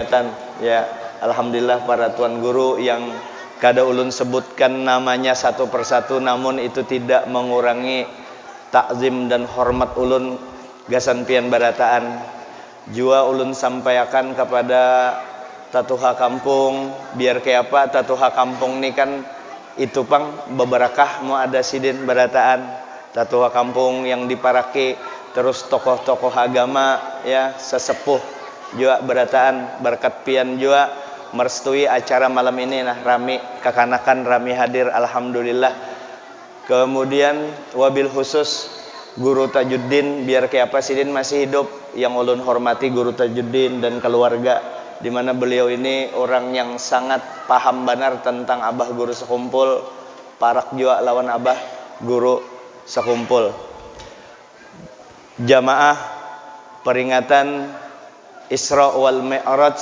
peringatan ya. Alhamdulillah para tuan guru yang kada ulun sebutkan namanya satu persatu, namun itu tidak mengurangi takzim dan hormat ulun gasan pian barataan. Jua ulun sampaikan kepada tatuha kampung, biar kayak apa tatuha kampung ni kan itu pang beberakah mau ada sidin barataan. Tatuha kampung yang diparaki, terus tokoh-tokoh agama ya, sesepuh jua barataan, berkat pian jua merestui acara malam ini nah rami kekanakan rami hadir alhamdulillah. Kemudian wabil khusus Guru Tajuddin, biar kayak apa sidin masih hidup, yang ulun hormati Guru Tajuddin dan keluarga, di mana beliau ini orang yang sangat paham benar tentang Abah Guru Sekumpul, parak jua lawan Abah Guru Sekumpul. Jamaah peringatan Isra wal Mi'raj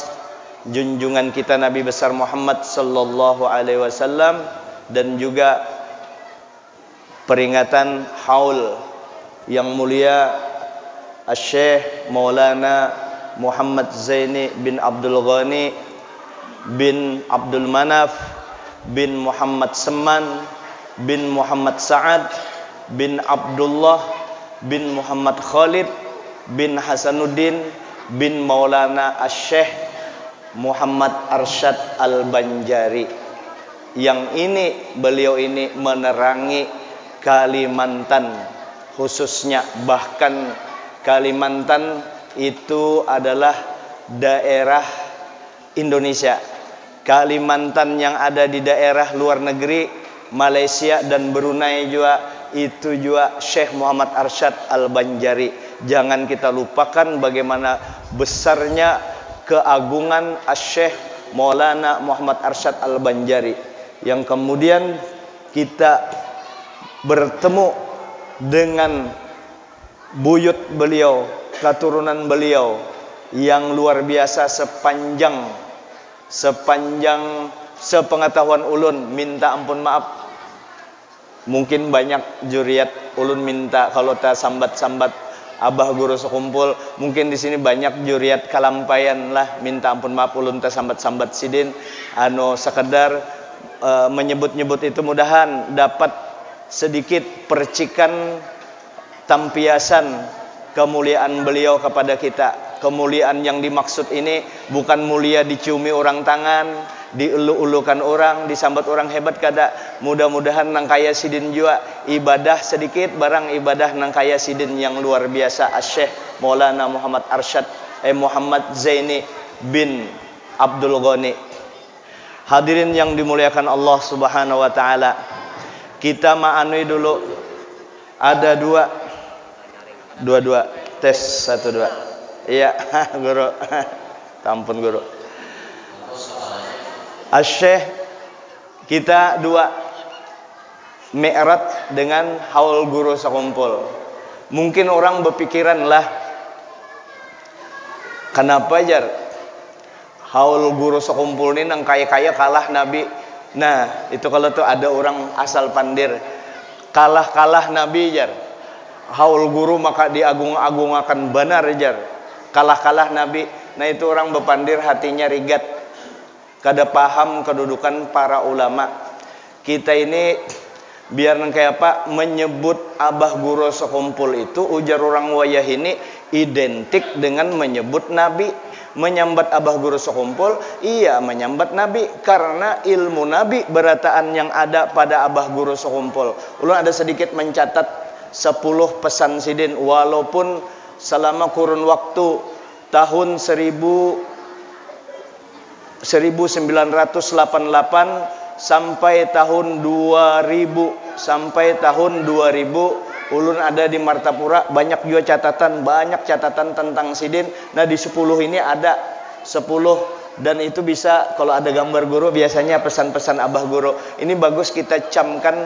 junjungan kita Nabi besar Muhammad sallallahu alaihi wasallam, dan juga peringatan haul yang mulia Asy-Syaikh Maulana Muhammad Zaini bin Abdul Ghani bin Abdul Manaf bin Muhammad Seman bin Muhammad Sa'ad bin Abdullah bin Muhammad Khalid bin Hasanuddin bin Maulana Asy-Syaikh Muhammad Arsyad Al-Banjari. Yang ini beliau ini menerangi Kalimantan khususnya, bahkan Kalimantan itu adalah daerah Indonesia. Kalimantan yang ada di daerah luar negeri, Malaysia dan Brunei juga, itu juga Syekh Muhammad Arsyad Al-Banjari. Jangan kita lupakan bagaimana besarnya keagungan Asy-Syaikh Maulana Muhammad Arsyad Al-Banjari, yang kemudian kita bertemu dengan buyut beliau, keturunan beliau yang luar biasa sepanjang sepengetahuan ulun, minta ampun maaf. Mungkin banyak juriat ulun minta kalau tak sambat-sambat Abah Guru Sekumpul, mungkin di sini banyak juriat kalampayan lah, minta ampun maaf ulun tak sambat-sambat sidin sekedar menyebut-nyebut itu, mudahan dapat sedikit percikan tampiasan kemuliaan beliau kepada kita. Kemuliaan yang dimaksud ini bukan mulia diciumi orang tangan, diulu-ulukan orang, disambat orang hebat, kada. Mudah-mudahan nang kaya sidin jua ibadah sedikit barang ibadah nang kaya sidin yang luar biasa Asy-Syaikh Maulana Muhammad Arsyad Muhammad Zaini bin Abdul Ghani. Hadirin yang dimuliakan Allah Subhanahu wa taala, kita ma'anui dulu ada dua tes 1 2. Iya, guru. Tampun guru. Asy-Syaikh kita dua Mi'raj dengan haul Guru Sekumpul. Mungkin orang berpikiran lah, kenapa jar haul Guru Sekumpul ini nang kaya-kaya kalah Nabi. Nah, itu kalau tuh ada orang asal pandir, kalah Nabi jar. Haul guru maka diagung-agungkan benar jar. Kalah Nabi. Nah, itu orang bepandir hatinya rigat, kada paham kedudukan para ulama. Kita ini biar nang kayak apa menyebut Abah Guru Sekumpul itu, ujar orang wayah ini identik dengan menyebut Nabi. Menyambat Abah Guru Sekumpul, iya menyambat Nabi, karena ilmu Nabi berataan yang ada pada Abah Guru Sekumpul. Ulun ada sedikit mencatat 10 pesan sidin, walaupun selama kurun waktu tahun 1988 sampai tahun 2000 ulun ada di Martapura, banyak juga banyak catatan tentang sidin. Nah, di 10 ini ada 10, dan itu bisa kalau ada gambar guru, biasanya pesan-pesan Abah Guru. Ini bagus kita camkan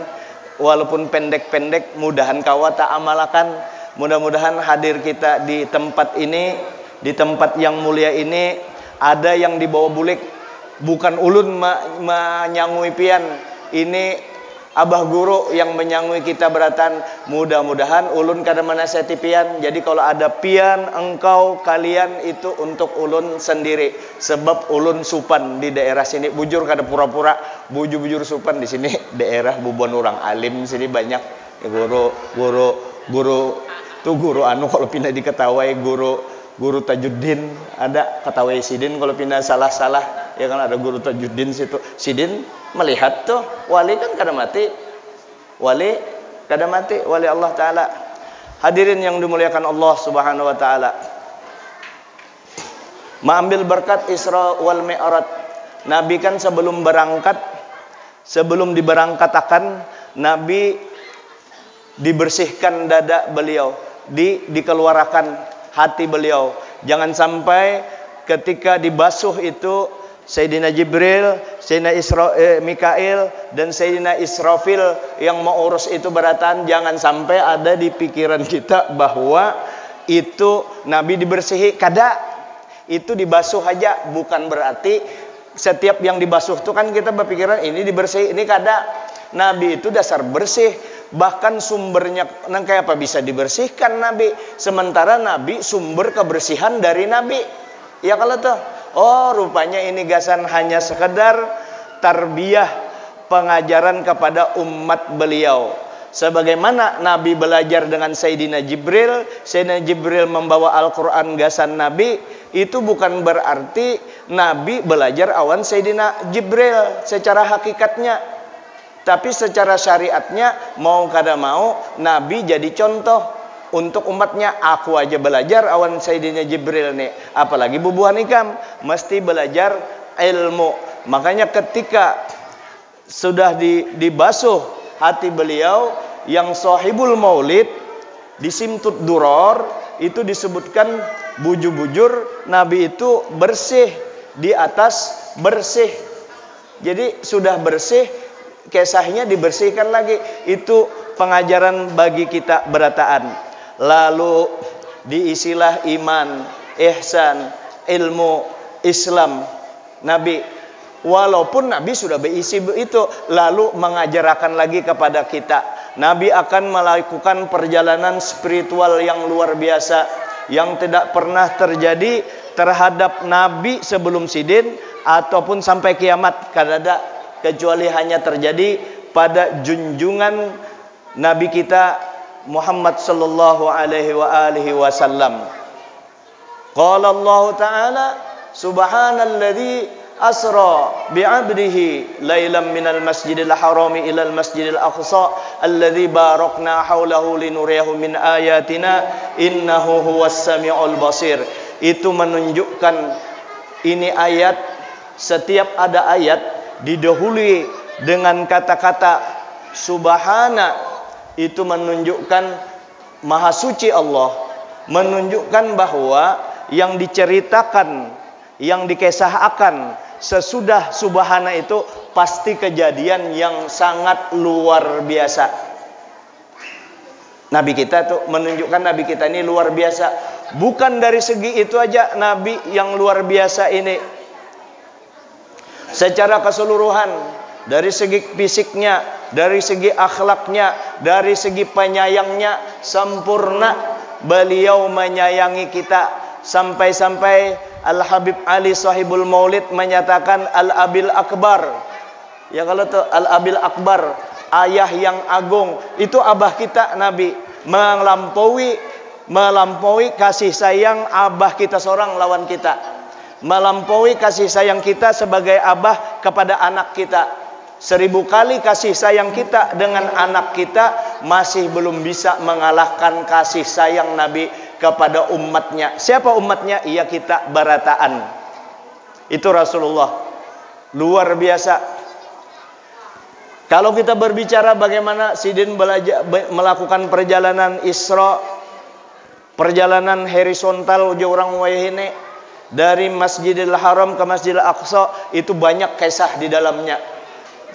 walaupun pendek-pendek, mudahan kawa tak amalakan. Mudah-mudahan hadir kita di tempat ini, di tempat yang mulia ini, ada yang dibawa bulik. Bukan ulun menyangui pian, ini Abah guru yang menyangui kita beratan, mudah-mudahan ulun kada menasihati pian. Jadi kalau ada pian, engkau, kalian itu untuk ulun sendiri. Sebab ulun supan di daerah sini. Bujur kada pura-pura, bujur supan di sini. Daerah bubuan orang alim sini banyak. Guru tuh guru anu kalau pindah diketawai guru Tajuddin, ada ketawai Sidin kalau pindah salah-salah ya kan, ada guru Tajuddin situ. Sidin melihat tuh wali kan kada mati, wali Allah Ta'ala. Hadirin yang dimuliakan Allah Subhanahu Wa Ta'ala, mengambil berkat Isra wal Mi'raj. Nabi kan sebelum diberangkatakan, Nabi dibersihkan dada beliau, dikeluarkan hati beliau. Jangan sampai ketika dibasuh itu Sayyidina Jibril, Sayyidina Mikail dan Sayyidina Israfil yang mau urus itu beratan, jangan sampai ada di pikiran kita bahwa itu Nabi dibersihi. Kada, itu dibasuh aja, bukan berarti setiap yang dibasuh itu kan kita berpikiran ini dibersihi, ini kada. Nabi itu dasar bersih, bahkan sumbernya kayak apa bisa dibersihkan Nabi, sementara Nabi sumber kebersihan dari Nabi. Ya kalau tuh, oh rupanya ini gasan hanya sekedar tarbiyah, pengajaran kepada umat beliau. Sebagaimana Nabi belajar dengan Sayyidina Jibril membawa Al-Quran gasan Nabi, itu bukan berarti Nabi belajar awan Sayyidina Jibril secara hakikatnya. Tapi secara syariatnya mau kada mau Nabi jadi contoh untuk umatnya. Aku aja belajar awan Sayyidina Jibril nih, apalagi bubuhan ikam mesti belajar ilmu. Makanya ketika sudah dibasuh hati beliau, yang sahibul maulid di Simtud Duror itu disebutkan bujur-bujur Nabi itu bersih, di atas bersih. Jadi sudah bersih, kisahnya dibersihkan lagi. Itu pengajaran bagi kita berataan. Lalu diisilah iman, ihsan, ilmu, Islam. Nabi, walaupun Nabi sudah berisi itu, lalu mengajarkan lagi kepada kita. Nabi akan melakukan perjalanan spiritual yang luar biasa, yang tidak pernah terjadi terhadap Nabi sebelum Sidin ataupun sampai kiamat. Kadada, kecuali hanya terjadi pada junjungan Nabi kita Muhammad sallallahu alaihi wasallam. Qala Allah Ta'ala, subhanalladzi asra bi'abdihi lailan minal masjidil harami ilal masjidil aqsa alladzi barakna haulahu linuriyahu min ayatina innahu huwas samiul basir. Itu menunjukkan ini ayat, setiap ada ayat didahului dengan kata-kata subhana, itu menunjukkan maha suci Allah, menunjukkan bahwa yang diceritakan, yang dikisahkan sesudah subhana itu pasti kejadian yang sangat luar biasa. Nabi kita tuh menunjukkan Nabi kita ini luar biasa. Bukan dari segi itu aja Nabi yang luar biasa ini, secara keseluruhan, dari segi fisiknya, dari segi akhlaknya, dari segi penyayangnya sempurna. Beliau menyayangi kita sampai-sampai Al-Habib Ali Sahibul Maulid menyatakan Al-Abil Akbar. Ya kalau tuh Al-Abil Akbar, ayah yang agung, itu abah kita Nabi. Melampaui kasih sayang abah kita seorang lawan kita. Melampaui kasih sayang kita sebagai abah kepada anak kita. 1000 kali kasih sayang kita dengan anak kita masih belum bisa mengalahkan kasih sayang Nabi kepada umatnya. Siapa umatnya? Iya kita barataan. Itu Rasulullah. Luar biasa. Kalau kita berbicara bagaimana Sidin melakukan perjalanan Isra, perjalanan horizontal orang wayahine dari Masjidil Haram ke Masjidil Aqsa, itu banyak kisah di dalamnya.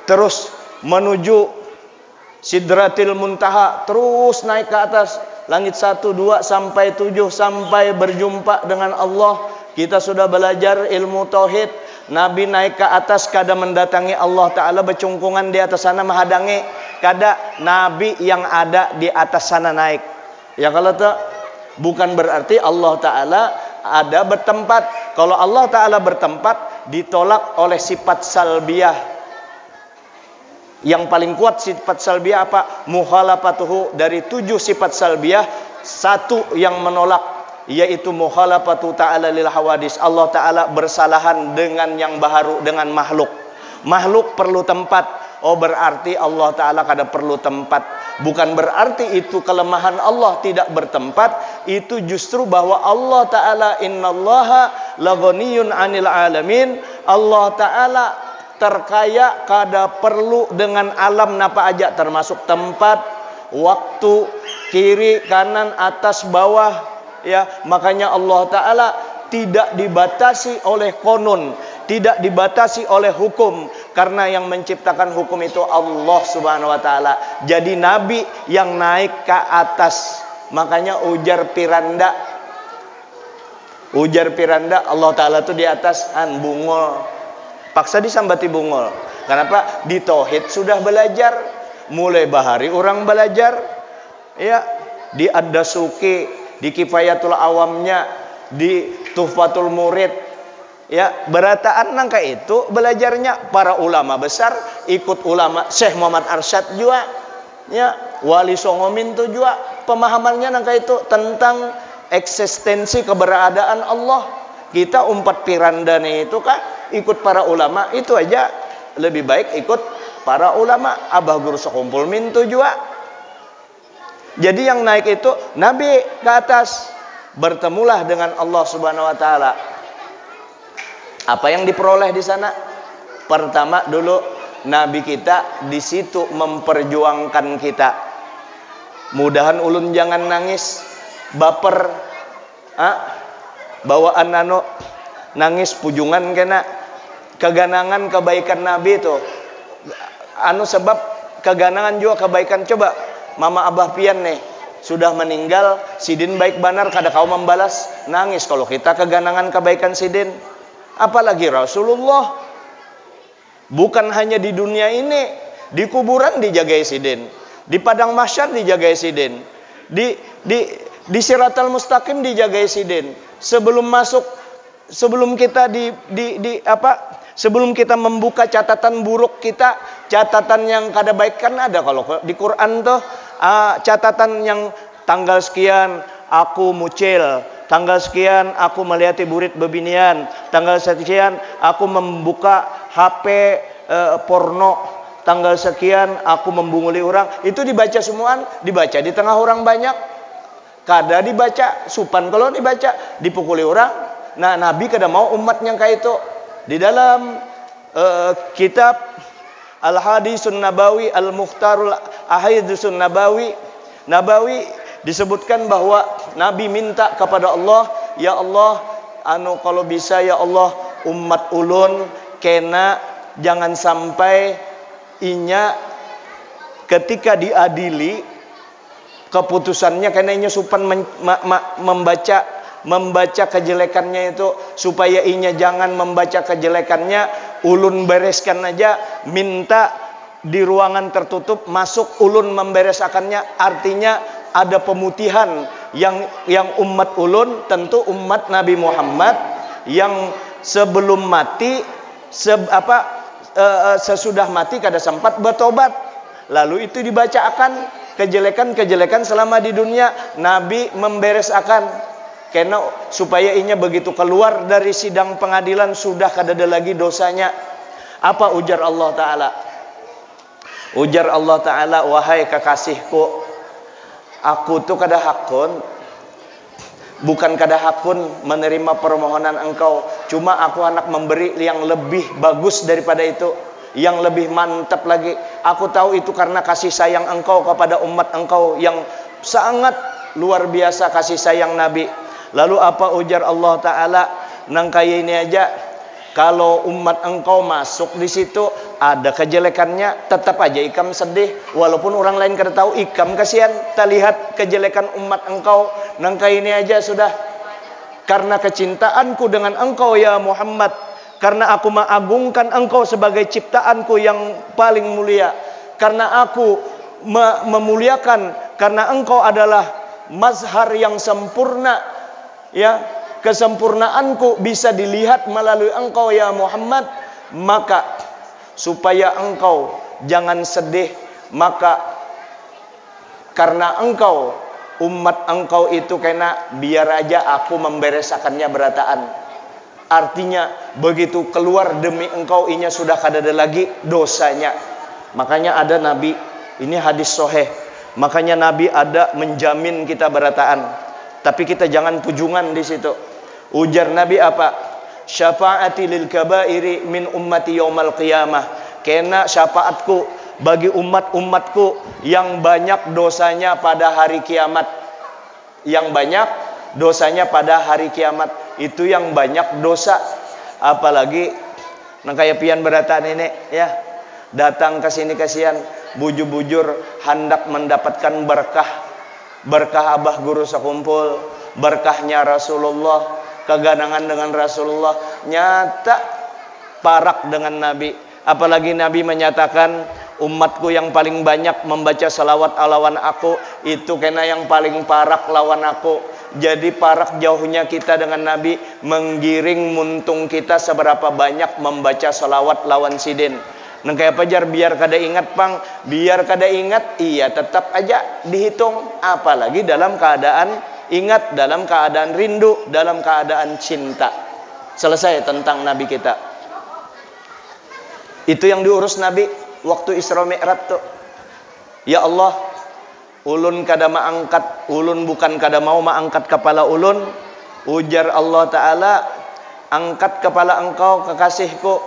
Terus menuju Sidratil Muntaha, terus naik ke atas langit 1, 2 sampai 7 sampai berjumpa dengan Allah. Kita sudah belajar ilmu tauhid. Nabi naik ke atas kada mendatangi Allah Ta'ala, bercungkungan di atas sana menghadangi. kada nabi yang ada di atas sana naik. Ya kalau tuh bukan berarti Allah Ta'ala ada bertempat. Kalau Allah Ta'ala bertempat ditolak oleh sifat salbiyah. Yang paling kuat sifat salbiyah apa? Mukhalafatuhu. Dari 7 sifat salbiyah, 1 yang menolak, yaitu mukhalafatu ta'ala lil hawadis. Allah Ta'ala bersalahan dengan yang baharu, dengan makhluk. Makhluk perlu tempat. Oh berarti Allah Ta'ala kada perlu tempat. Bukan berarti itu kelemahan Allah tidak bertempat. Itu justru bahwa Allah Ta'ala innallaha laghaniyun 'anil alamin. Allah Ta'ala terkaya, kada perlu dengan alam napa aja, termasuk tempat, waktu, kiri, kanan, atas, bawah, ya. Makanya Allah Ta'ala tidak dibatasi oleh konun, tidak dibatasi oleh hukum, karena yang menciptakan hukum itu Allah Subhanahu wa Ta'ala. Jadi nabi yang naik ke atas. Makanya ujar piranda Allah Ta'ala itu di atas bungol. Paksa disambati bungol. Kenapa? Di tauhid sudah belajar, mulai bahari orang belajar, ya, di Ad-Dasuki, di Kifayatul Awamnya, di Tuhfatul Murid, ya, berataan nangka itu belajarnya para ulama besar, ikut ulama Syekh Muhammad Arsyad juga, ya, Wali Songomin itu juga pemahamannya nangka itu tentang eksistensi keberadaan Allah. Kita umpat pirandane itu kah ikut para ulama, itu aja lebih baik ikut para ulama. Abah guru sekumpul mintu juga. Jadi yang naik itu nabi ke atas, bertemulah dengan Allah Subhanahu wa Ta'ala. Apa yang diperoleh di sana? Pertama dulu, nabi kita di situ memperjuangkan kita. Mudahan ulun jangan nangis, baper, bawaan nangis pujungan kena keganangan kebaikan nabi itu. Sebab keganangan juga kebaikan. Coba mama abah pian nih sudah meninggal, sidin baik banar kada kau membalas, nangis kalau kita keganangan kebaikan sidin. Apalagi Rasulullah, bukan hanya di dunia ini, di kuburan dijagai sidin, di padang mahsyar dijagai sidin, di Siratal Mustaqim dijagai sidin. Sebelum kita sebelum kita membuka catatan buruk kita, catatan yang kada baik kan ada. Kalau di Quran tuh catatan yang tanggal sekian aku mucil, tanggal sekian aku melihati burit bebinian, tanggal sekian aku membuka HP porno, tanggal sekian aku membunguli orang. Itu dibaca semuaan, dibaca di tengah orang banyak. Kada dibaca supan, kalau dibaca dipukuli orang. Nah, Nabi kada mau umatnya kayak itu. Di dalam kitab Al-Hadisun Nabawi, Al-Mukhtarul Ahadisun Nabawi disebutkan bahwa Nabi minta kepada Allah, ya Allah, kalau bisa ya Allah, umat ulun kena jangan sampai inya ketika diadili keputusannya karena inya supan membaca kejelekannya itu, supaya inya jangan membaca kejelekannya, ulun bereskan aja, minta di ruangan tertutup, masuk ulun memberesakannya. Artinya ada pemutihan yang umat ulun, tentu umat Nabi Muhammad yang sebelum mati sesudah mati kada sempat bertobat, lalu itu dibacakan kejelekan-kejelekan selama di dunia, Nabi memberesakan, karena supaya inya begitu keluar dari sidang pengadilan sudah kada ada lagi dosanya. Apa ujar Allah Ta'ala? Ujar Allah Ta'ala, wahai kekasihku, aku tuh kada hakun, bukan kada hakun menerima permohonan engkau, cuma aku anak memberi yang lebih bagus daripada itu, yang lebih mantap lagi. Aku tahu itu karena kasih sayang engkau kepada umat engkau yang sangat luar biasa kasih sayang Nabi. Lalu apa ujar Allah Ta'ala? Nang kaya ini aja, kalau umat engkau masuk di situ ada kejelekannya, tetap aja ikam sedih, walaupun orang lain kada tahu, ikam kasihan tak lihat kejelekan umat engkau. Nang kaya ini aja sudah, karena kecintaanku dengan engkau ya Muhammad, karena aku mengagungkan engkau sebagai ciptaanku yang paling mulia, karena aku memuliakan karena engkau adalah mazhar yang sempurna, ya. Kesempurnaanku bisa dilihat melalui engkau ya Muhammad, maka supaya engkau jangan sedih, maka karena engkau umat engkau itu kena, biar aja aku memberesakannya berataan. Artinya begitu keluar demi engkau inya sudah kada ada lagi dosanya. Makanya ada Nabi, ini hadis sahih, makanya Nabi ada menjamin kita berataan. Tapi kita jangan pujungan di situ. Ujar Nabi apa? Syafaati lil kabairi min ummati yaumal qiyamah. Kena syafaatku bagi umat-umatku yang banyak dosanya pada hari kiamat. Yang banyak dosanya pada hari kiamat. Itu yang banyak dosa. Apalagi nang kaya pian berataan ini, ya. Datang ke sini kasihan, bujur-bujur hendak mendapatkan berkah. Berkah abah guru sekumpul, berkahnya Rasulullah, keganangan dengan Rasulullah, nyata parak dengan Nabi. Apalagi Nabi menyatakan umatku yang paling banyak membaca salawat lawan aku, itu kena yang paling parak lawan aku. Jadi parak jauhnya kita dengan Nabi, menggiring muntung kita seberapa banyak membaca salawat lawan sidin. Nang kaya pajar biar kada ingat pang, biar kada ingat, iya tetap aja dihitung. Apalagi dalam keadaan ingat, dalam keadaan rindu, dalam keadaan cinta. Selesai tentang Nabi kita. Itu yang diurus Nabi waktu Isra Mi'raj tuh. Ya Allah, ulun kada maangkat, ulun bukan kada mau maangkat kepala ulun. Ujar Allah Ta'ala, angkat kepala engkau kekasihku,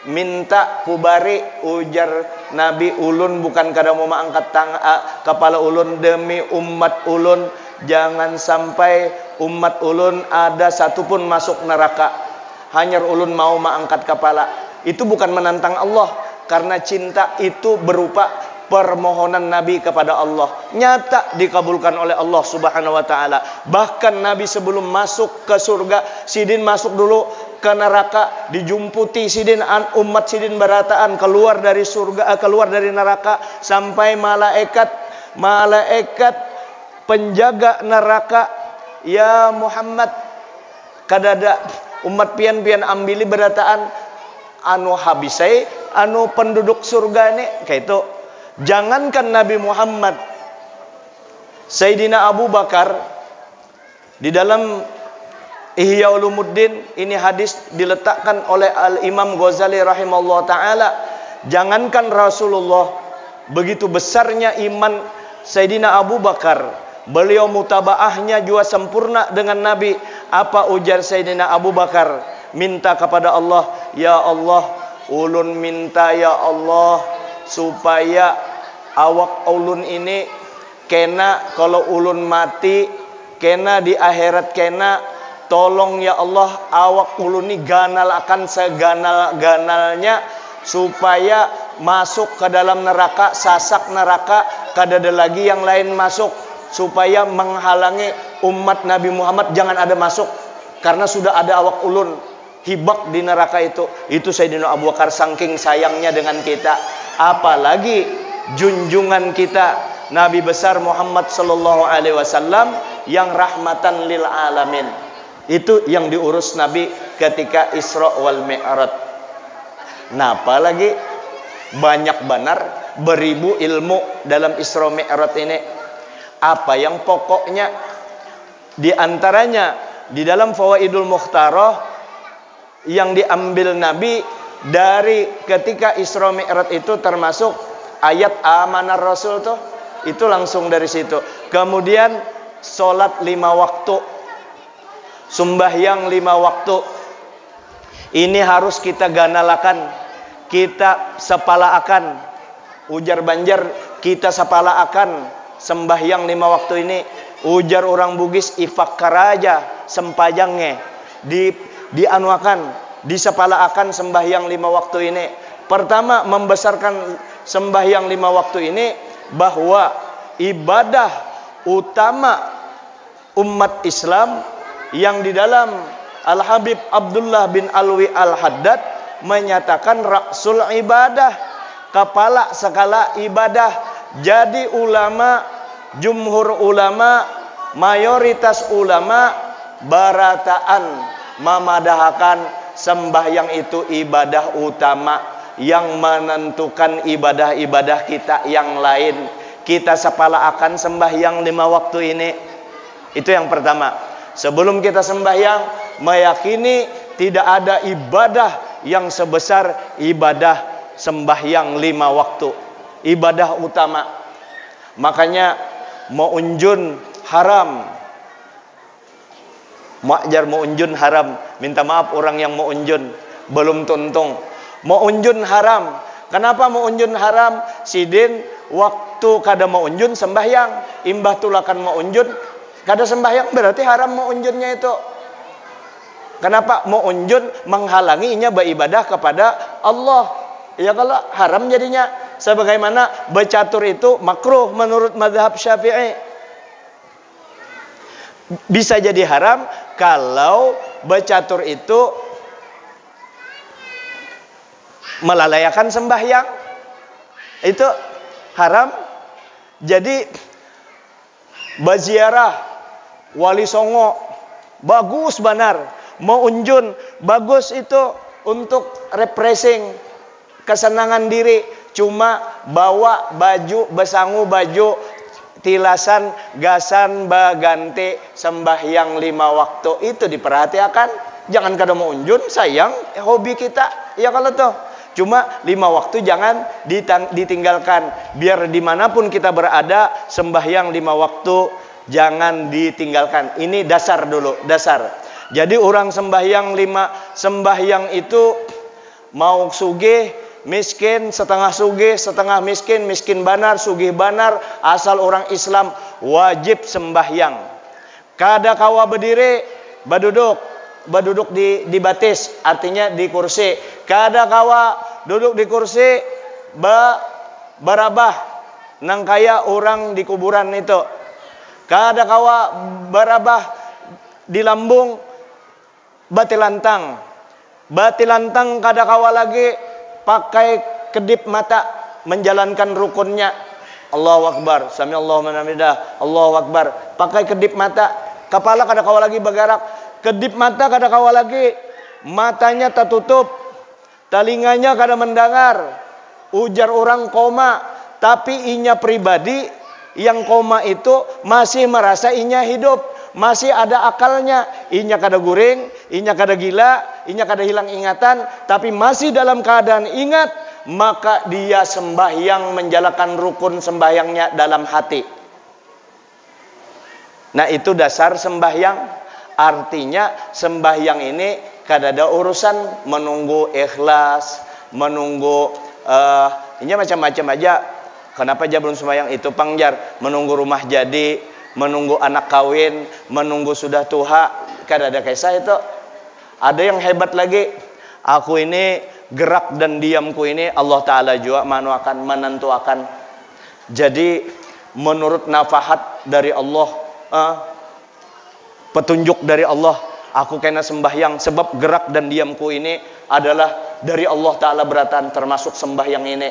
minta kubari. Ujar Nabi, ulun bukan kada mau maangkat kepala ulun demi umat ulun. Jangan sampai umat ulun ada satupun masuk neraka. Hanya ulun mau maangkat kepala. Itu bukan menantang Allah, karena cinta itu berupa permohonan Nabi kepada Allah. Nyata dikabulkan oleh Allah Subhanahu wa taala. Bahkan Nabi sebelum masuk ke surga, sidin masuk dulu ke neraka, dijumputi sidin, umat sidin berataan keluar dari surga, keluar dari neraka, sampai malaikat penjaga neraka, ya Muhammad, kadada umat pian-pian ambili berataan anu habisai anu penduduk surga ini kayak itu. Jangankan Nabi Muhammad, Sayyidina Abu Bakar di dalam Ihya Ulumuddin, ini hadis diletakkan oleh Al-Imam Ghazali rahimahullah ta'ala. Jangankan Rasulullah, begitu besarnya iman Sayyidina Abu Bakar, beliau mutabaahnya juga sempurna dengan Nabi. Apa ujar Sayyidina Abu Bakar? Minta kepada Allah, ya Allah, ulun minta ya Allah supaya awak ulun ini kena kalau ulun mati, kena di akhirat kena, tolong ya Allah awak ulun ini ganal akan seganal-ganalnya supaya masuk ke dalam neraka, sasak neraka, kada ada lagi yang lain masuk, supaya menghalangi umat Nabi Muhammad jangan ada masuk, karena sudah ada awak ulun hibak di neraka itu. Itu Sayyidina Abu Bakar saking sayangnya dengan kita. Apalagi junjungan kita Nabi besar Muhammad sallallahu alaihi wasallam yang rahmatan lil alamin. Itu yang diurus Nabi ketika Isra wal Mi'raj. Nah, apalagi banyak benar beribu ilmu dalam Isra Mi'raj ini. Apa yang pokoknya di antaranya di dalam Fawaidul Mukhtarah yang diambil Nabi dari ketika Isra Mi'raj itu, termasuk ayat amanar Rasul tuh, itu langsung dari situ. Kemudian sholat 5 waktu, sembahyang 5 waktu, ini harus kita ganalakan, kita sepalaakan. Ujar Banjar, kita sepalaakan sembahyang 5 waktu ini. Ujar orang Bugis, ifakkar aja sempajangnya, dianuakan, disepalaakan sembahyang 5 waktu ini. Pertama, membesarkan sembahyang 5 waktu ini, bahwa ibadah utama umat Islam yang di dalam Al-Habib Abdullah bin Alwi Al-Haddad menyatakan ra'sul ibadah, kepala segala ibadah. Jadi ulama, jumhur ulama, mayoritas ulama barataan memadahakan sembahyang itu ibadah utama yang menentukan ibadah-ibadah kita yang lain. Kita sepala akan sembahyang 5 waktu ini. Itu yang pertama. Sebelum kita sembahyang, meyakini tidak ada ibadah yang sebesar ibadah sembahyang 5 waktu, ibadah utama. Makanya mu'unjun haram, mu'jar mu'unjun haram. Minta maaf orang yang mu'unjun, belum tuntung. Mu'unjun haram. Kenapa mu'unjun haram? Sidin waktu kada mu'unjun sembahyang, imbah tulakan mu'unjun kada sembahyang, berarti haram mu'unjunnya itu. Kenapa? Mu'unjun menghalangi inya beribadah kepada Allah. Ya kalau haram jadinya. Sebagaimana bercatur itu makruh menurut mazhab Syafi'i. Bisa jadi haram kalau bercatur itu melalayakan sembahyang. Itu haram. Jadi baziarah Wali Songo bagus benar. Mu'unjun bagus itu untuk refreshing, kesenangan diri. Cuma bawa baju, besangu baju, tilasan, gasan, baganti, sembahyang 5 waktu itu diperhatikan. Jangan kada mu'unjun, sayang hobi kita. Ya kalau tuh. Cuma 5 waktu jangan ditinggalkan. Biar dimanapun kita berada, sembahyang 5 waktu jangan ditinggalkan. Ini dasar dulu, dasar. Jadi orang sembahyang 5, sembahyang itu mau sugih, miskin, setengah sugih, setengah miskin, miskin banar, sugih banar, asal orang Islam wajib sembahyang. Kada kawa berdiri, baduduk di batis, artinya di kursi. Kada kawa duduk di kursi, barabah, nang kaya orang di kuburan itu. Kada kawa barabah di lambung, batilantang kada kawa lagi pakai kedip mata menjalankan rukunnya. Allahu Akbar, sami Allahu liman hamidah, Allahu Akbar. Pakai kedip mata, kepala kada kawa lagi bergerak, kedip mata kada kawa lagi, matanya tertutup, telinganya kada mendengar. Ujar orang koma, tapi inya pribadi yang koma itu masih merasa inya hidup. Masih ada akalnya, inya kada guring, inya kada gila, inya kada hilang ingatan, tapi masih dalam keadaan ingat, maka dia sembahyang menjalankan rukun sembahyangnya dalam hati. Nah itu dasar sembahyang. Artinya sembahyang ini kada ada urusan menunggu ikhlas, menunggu ini macam-macam aja. Kenapa aja belum sembahyang? Itu pangjar, menunggu rumah jadi, menunggu anak kawin, menunggu sudah tua, kada ada kisah itu. Ada yang hebat lagi. Aku ini gerak dan diamku ini Allah Ta'ala juga akan menentukan. Jadi menurut nafahat dari Allah, petunjuk dari Allah, aku kena sembahyang. Sebab gerak dan diamku ini adalah dari Allah Ta'ala beratan, termasuk sembahyang ini.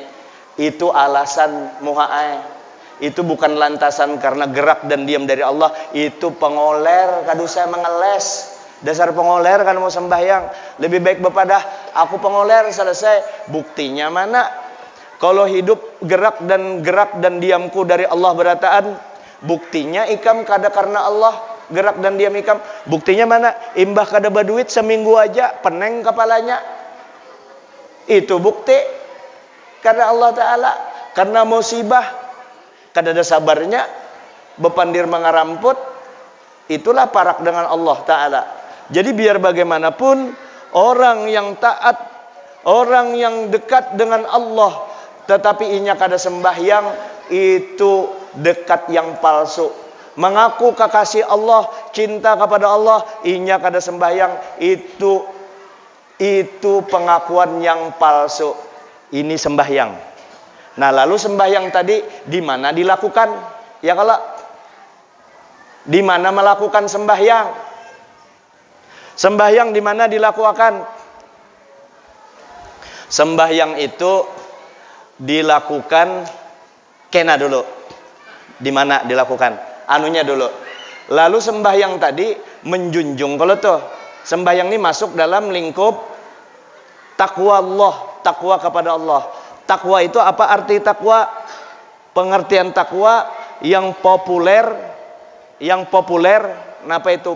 Itu alasan muha'ai. Itu bukan lantasan karena gerak dan diam dari Allah. Itu pengoler, kadu saya mengeles. Dasar pengoler kan mau sembahyang. Lebih baik bepadah aku pengoler selesai. Buktinya mana? Kalau hidup gerak dan diamku dari Allah berataan, buktinya ikam kada karena Allah gerak dan diam ikam. Buktinya mana? Imbah kada berduit seminggu aja peneng kepalanya. Itu bukti karena Allah Ta'ala. Karena musibah kada ada sabarnya, bepandir mengaramput, itulah parak dengan Allah Ta'ala. Jadi biar bagaimanapun, orang yang taat, orang yang dekat dengan Allah, tetapi inya kada sembahyang, itu dekat yang palsu. Mengaku kekasih Allah, cinta kepada Allah, inya kada sembahyang, itu pengakuan yang palsu. Ini sembahyang. Nah lalu sembahyang tadi di mana dilakukan? Ya kalau di mana melakukan sembahyang? Sembahyang di mana dilakukan? Sembahyang itu dilakukan Kena dulu. Di mana dilakukan? Anunya dulu. Lalu sembahyang tadi menjunjung. Kalau tuh sembahyang ini masuk dalam lingkup takwa Allah, takwa kepada Allah. Takwa itu apa arti takwa? Pengertian takwa yang populer, apa itu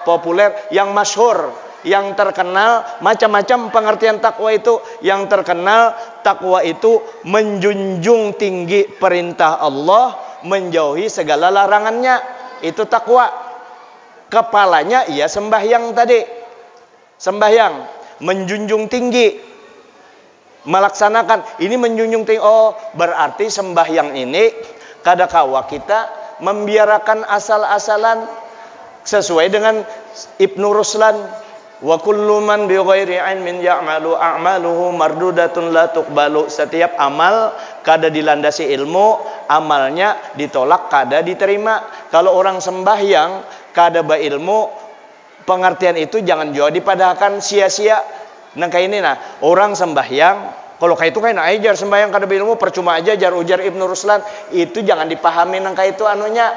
populer, yang masyhur, yang terkenal, macam-macam pengertian takwa itu. Yang terkenal, takwa itu menjunjung tinggi perintah Allah, menjauhi segala larangannya. Itu takwa. Kepalanya ia sembahyang tadi. Sembahyang, menjunjung tinggi, melaksanakan. Ini menjunjung tinggi. Oh, berarti sembahyang ini kadakawa kita membiarkan asal-asalan sesuai dengan Ibnu Ruslan, wa kullu man bi ghairi ilmin ya'malu a'maluhu mardudatun la tuqbalu. Setiap amal kada dilandasi ilmu, amalnya ditolak kada diterima. Kalau orang sembahyang kada berilmu, pengertian itu jangan juga dipadahkan sia-sia. Nah kayak ini orang sembahyang, kalau kayak itu kayak ajar sembahyang kada berilmu percuma aja, jar ujar Ibnu Ruslan. Itu jangan dipahami nang kayak itu anunya,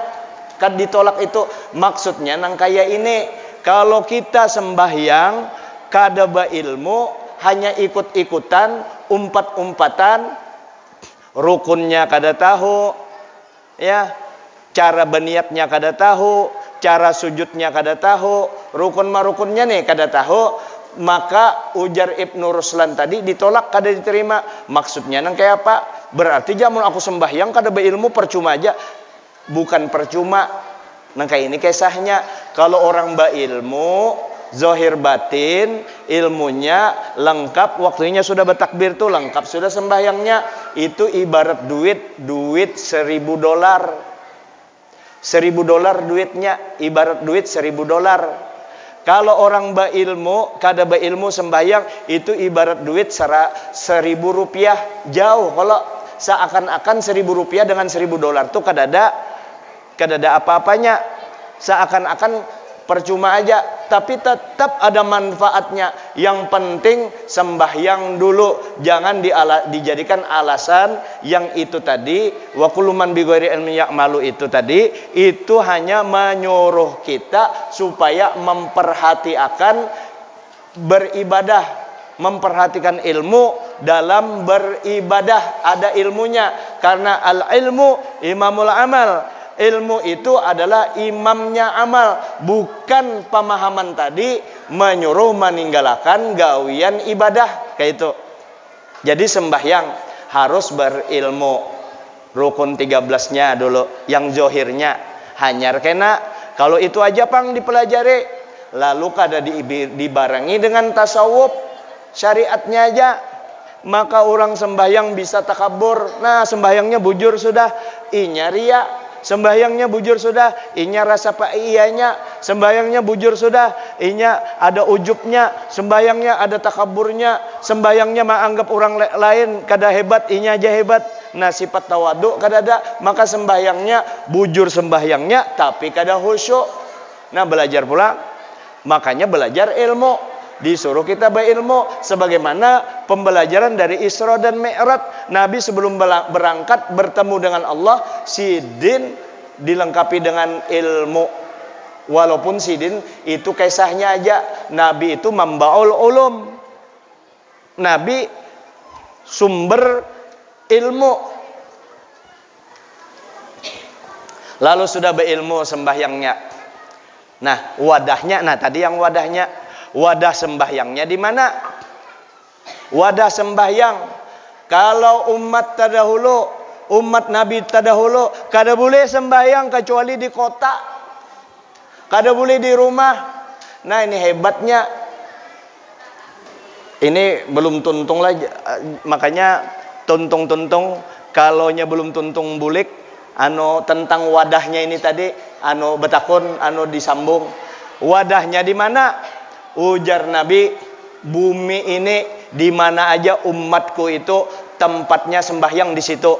kad ditolak itu. Maksudnya nang kayak ini, kalau kita sembahyang kada berilmu, hanya ikut-ikutan, umpat-umpatan, rukunnya kada tahu, ya, cara berniatnya kada tahu, cara sujudnya kada tahu, rukun-marukunnya nih kada tahu, maka ujar Ibnu Ruslan tadi ditolak kada diterima. Maksudnya nang kayak apa? Berarti jamun aku sembahyang kada berilmu percuma aja. Bukan percuma. Nang kayak ini kisahnya. Kalau orang berilmu, zahir batin, ilmunya lengkap, waktunya sudah bertakbir tuh lengkap, sudah sembahyangnya. Itu ibarat duit $1.000. $1.000 duitnya, ibarat duit $1.000. Kalau orang berilmu, kada berilmu sembahyang, itu ibarat duit $1.000. Jauh. Kalau seakan-akan $1.000 dengan $1.000 tuh kada ada apa-apanya. Seakan-akan percuma aja, tapi tetap ada manfaatnya. Yang penting sembahyang dulu, jangan dijadikan alasan yang itu tadi. Wa kullu man bi ghairi ilmin ya'malu itu tadi, itu hanya menyuruh kita supaya memperhatikan beribadah, memperhatikan ilmu dalam beribadah, ada ilmunya. Karena al-ilmu imamul amal. Ilmu itu adalah imamnya amal, bukan pemahaman tadi menyuruh meninggalkan gawian ibadah kayak itu. Jadi sembahyang harus berilmu. Rukun 13-nya dulu, yang zohirnya hanyar kena. Kalau itu aja pang dipelajari, lalu kada dibarengi dengan tasawuf syariatnya aja, maka orang sembahyang bisa takabur. Nah, sembahyangnya bujur sudah, inya ria. Sembahyangnya bujur sudah, inya rasa iyanya. Sembahyangnya bujur sudah, inya ada ujubnya. Sembahyangnya ada takaburnya. Sembahyangnya menganggap orang lain kada hebat, inya aja hebat. Nah, sifat tawadu kada ada. Maka sembahyangnya bujur sembahyangnya, tapi kada khusyuk. Nah, belajar pula. Makanya belajar ilmu. Disuruh kita berilmu, sebagaimana pembelajaran dari Isra dan Mi'raj. Nabi sebelum berangkat bertemu dengan Allah, sidin dilengkapi dengan ilmu. Walaupun sidin itu kisahnya aja, Nabi itu membaul ulum. Nabi sumber ilmu. Lalu sudah berilmu sembahyangnya. Nah, wadahnya, tadi yang wadahnya. Wadah sembahyangnya di mana? Wadah sembahyang. Kalau umat terdahulu, umat Nabi terdahulu, kada boleh sembahyang kecuali di kota. Kada boleh di rumah. Nah, ini hebatnya. Ini belum tuntung lagi. Makanya tuntung-tuntung, kalonya belum tuntung bulik, tentang wadahnya ini tadi, betakun, disambung. Wadahnya di mana? Ujar Nabi, bumi ini di mana aja umatku itu tempatnya sembahyang di situ.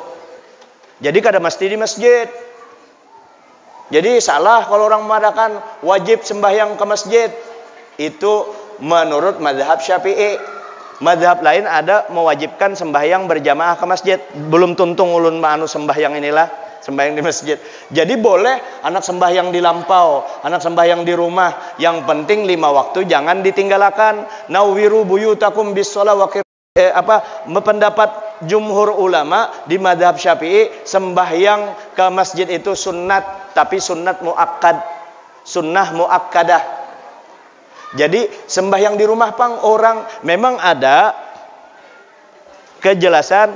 Jadi kada mesti di masjid. Jadi salah kalau orang mengatakan wajib sembahyang ke masjid. Itu menurut mazhab Syafi'i. Madhab lain ada mewajibkan sembahyang berjamaah ke masjid. Belum tuntung ulun anu sembahyang inilah, sembahyang di masjid. Jadi boleh anak sembahyang di lampau, anak sembahyang di rumah. Yang penting 5 waktu jangan ditinggalkan. Nawwiru buyutakum bis-shalah wa pendapat jumhur ulama di madhab Syafi'i, sembahyang ke masjid itu sunnat, tapi sunnat muakkad, sunnah muakkadah. Jadi sembahyang di rumah pang orang memang ada kejelasan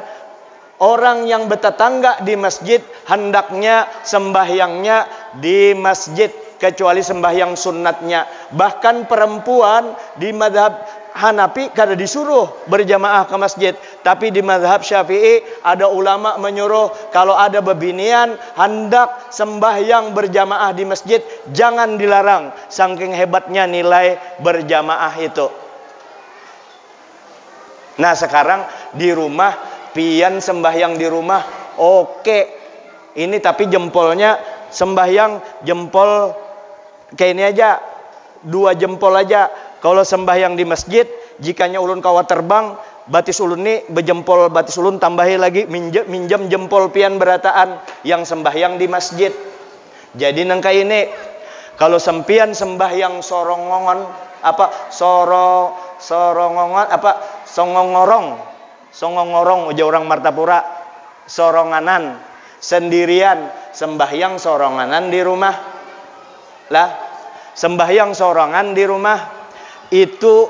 orang yang bertetangga di masjid hendaknya sembahyangnya di masjid kecuali sembahyang sunnatnya. Bahkan perempuan di madhab Hanafi kada disuruh berjamaah ke masjid, tapi di mazhab Syafi'i ada ulama menyuruh kalau ada bebinian hendak sembahyang berjamaah di masjid, jangan dilarang, saking hebatnya nilai berjamaah itu. Nah sekarang di rumah pian sembahyang di rumah oke. Ini tapi jempolnya sembahyang jempol kayak ini aja, 2 jempol aja. Kalau sembahyang di masjid, jikanya ulun kawa terbang, batis ulun ni bejempol batis ulun tambahi lagi minjem jempol pian berataan yang sembahyang di masjid. Jadi nangka ini kalau sempian sembahyang sorongongon songongorong uja orang Martapura, soronganan sendirian, sembahyang soronganan di rumah lah, sembahyang sorongan di rumah itu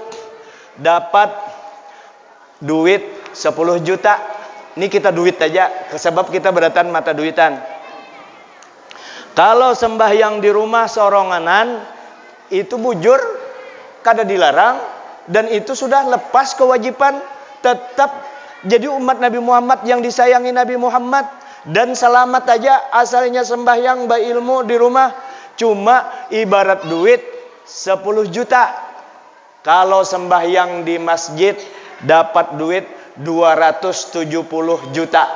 dapat duit 10 juta. Ini kita duit aja, sebab kita beratan mata duitan. Kalau sembahyang di rumah soronganan itu bujur, kada dilarang, dan itu sudah lepas kewajiban tetap jadi umat Nabi Muhammad yang disayangi Nabi Muhammad, dan selamat aja asalnya sembahyang berilmu di rumah. Cuma ibarat duit 10 juta. Kalau sembahyang di masjid dapat duit 270 juta.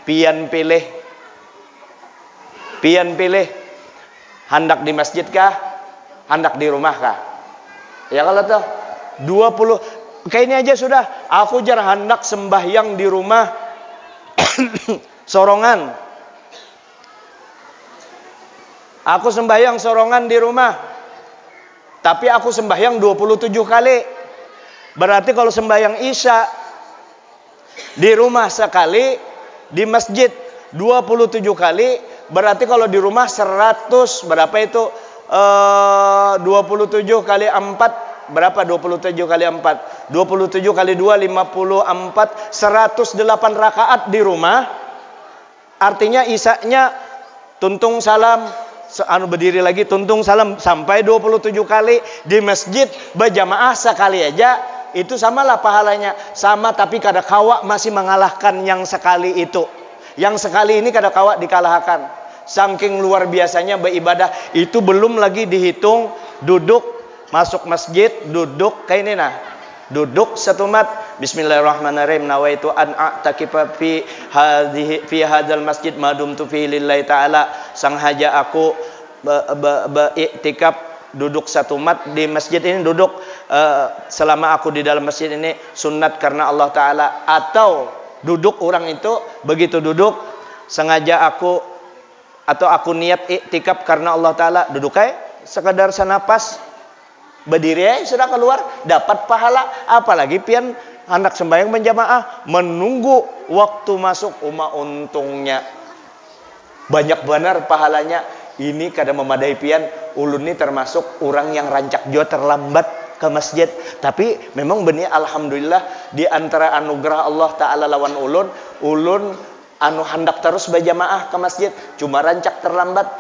Pian pilih. Hendak di masjid kah? Hendak di rumah kah? Ya kalau tuh 20 kayak ini aja sudah. Aku jar hendak sembahyang di rumah sorongan. Aku sembahyang sorongan di rumah. Tapi aku sembahyang 27 kali. Berarti kalau sembahyang Isya di rumah sekali, di masjid 27 kali, berarti kalau di rumah 100, berapa itu? 27 kali 4 berapa? 27 kali 4 27 kali 2 54, 108 rakaat di rumah. Artinya Isyanya tuntung salam, berdiri lagi tuntung salam sampai 27 kali. Di masjid berjamaah sekali aja itu samalah pahalanya, sama, tapi kada kawa masih mengalahkan yang sekali itu. Yang sekali ini kada kawa dikalahkan, saking luar biasanya beribadah. Itu belum lagi dihitung duduk masuk masjid, duduk kayak ini nah, duduk satu mat. Bismillahirrahmanirrahim. Nawaitu an a'takifa fi hadzal masjid madumtu fi lillahi ta'ala. Sanghaja aku beriktikaf duduk satu mat di masjid ini, duduk selama aku di dalam masjid ini sunat karena Allah Ta'ala. Atau duduk orang itu begitu duduk sengaja aku atau aku niat iktikaf karena Allah Ta'ala, duduk aja sekadar senapas, berdiri aja sudah keluar dapat pahala. Apalagi pian anak sembahyang berjamaah menunggu waktu masuk, untungnya banyak benar pahalanya. Ini kada memadai pian. Ulun ini termasuk orang yang rancak jauh terlambat ke masjid, tapi memang benih alhamdulillah di antara anugerah Allah Ta'ala lawan ulun anu hendak terus berjamaah ke masjid, cuma rancak terlambat.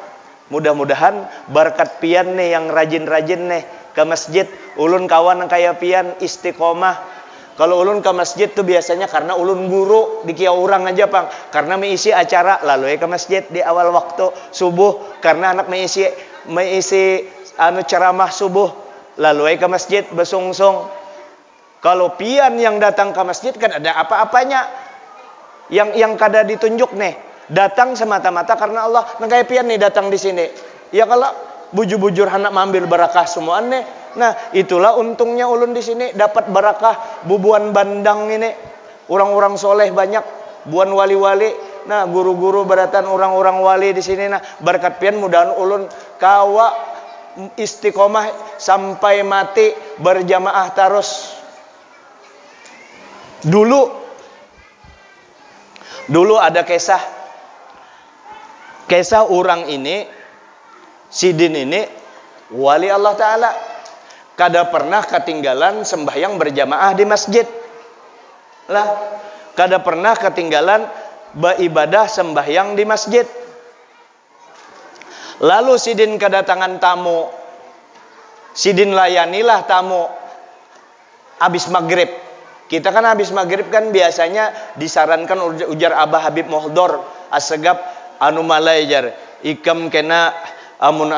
Mudah-mudahan berkat pian nih yang rajin-rajin nih ke masjid, ulun kawan kayak pian istiqomah. Kalau ulun ke masjid tuh biasanya karena ulun guru di kiau orang aja pang, karena mengisi acara lalu ke masjid di awal waktu subuh, karena anak mengisi ceramah subuh lalu ke masjid besungsung. Kalau pian yang datang ke masjid kan ada apa-apanya, yang kada ditunjuk nih, datang semata-mata karena Allah. Nah kayak pian nih datang di sini, ya kalau bujur-bujur hendak mengambil barakah semua nih, Nah, itulah untungnya ulun di sini dapat barakah bubuan bandang ini. Orang-orang soleh banyak, buan wali-wali. Nah, guru-guru beratan orang-orang wali di sini. Nah, berkat pian mudahan ulun kawa istiqomah sampai mati berjamaah terus. Dulu ada kisah orang ini, Sidin ini wali Allah Ta'ala, kada pernah ketinggalan sembahyang berjamaah di masjid lah, kada pernah ketinggalan beribadah sembahyang di masjid. Lalu Sidin kedatangan tamu, Sidin layanilah tamu habis maghrib. Kita kan habis maghrib kan biasanya disarankan ujar Abah Habib Mohdor asegap anu malajar ikam kena amun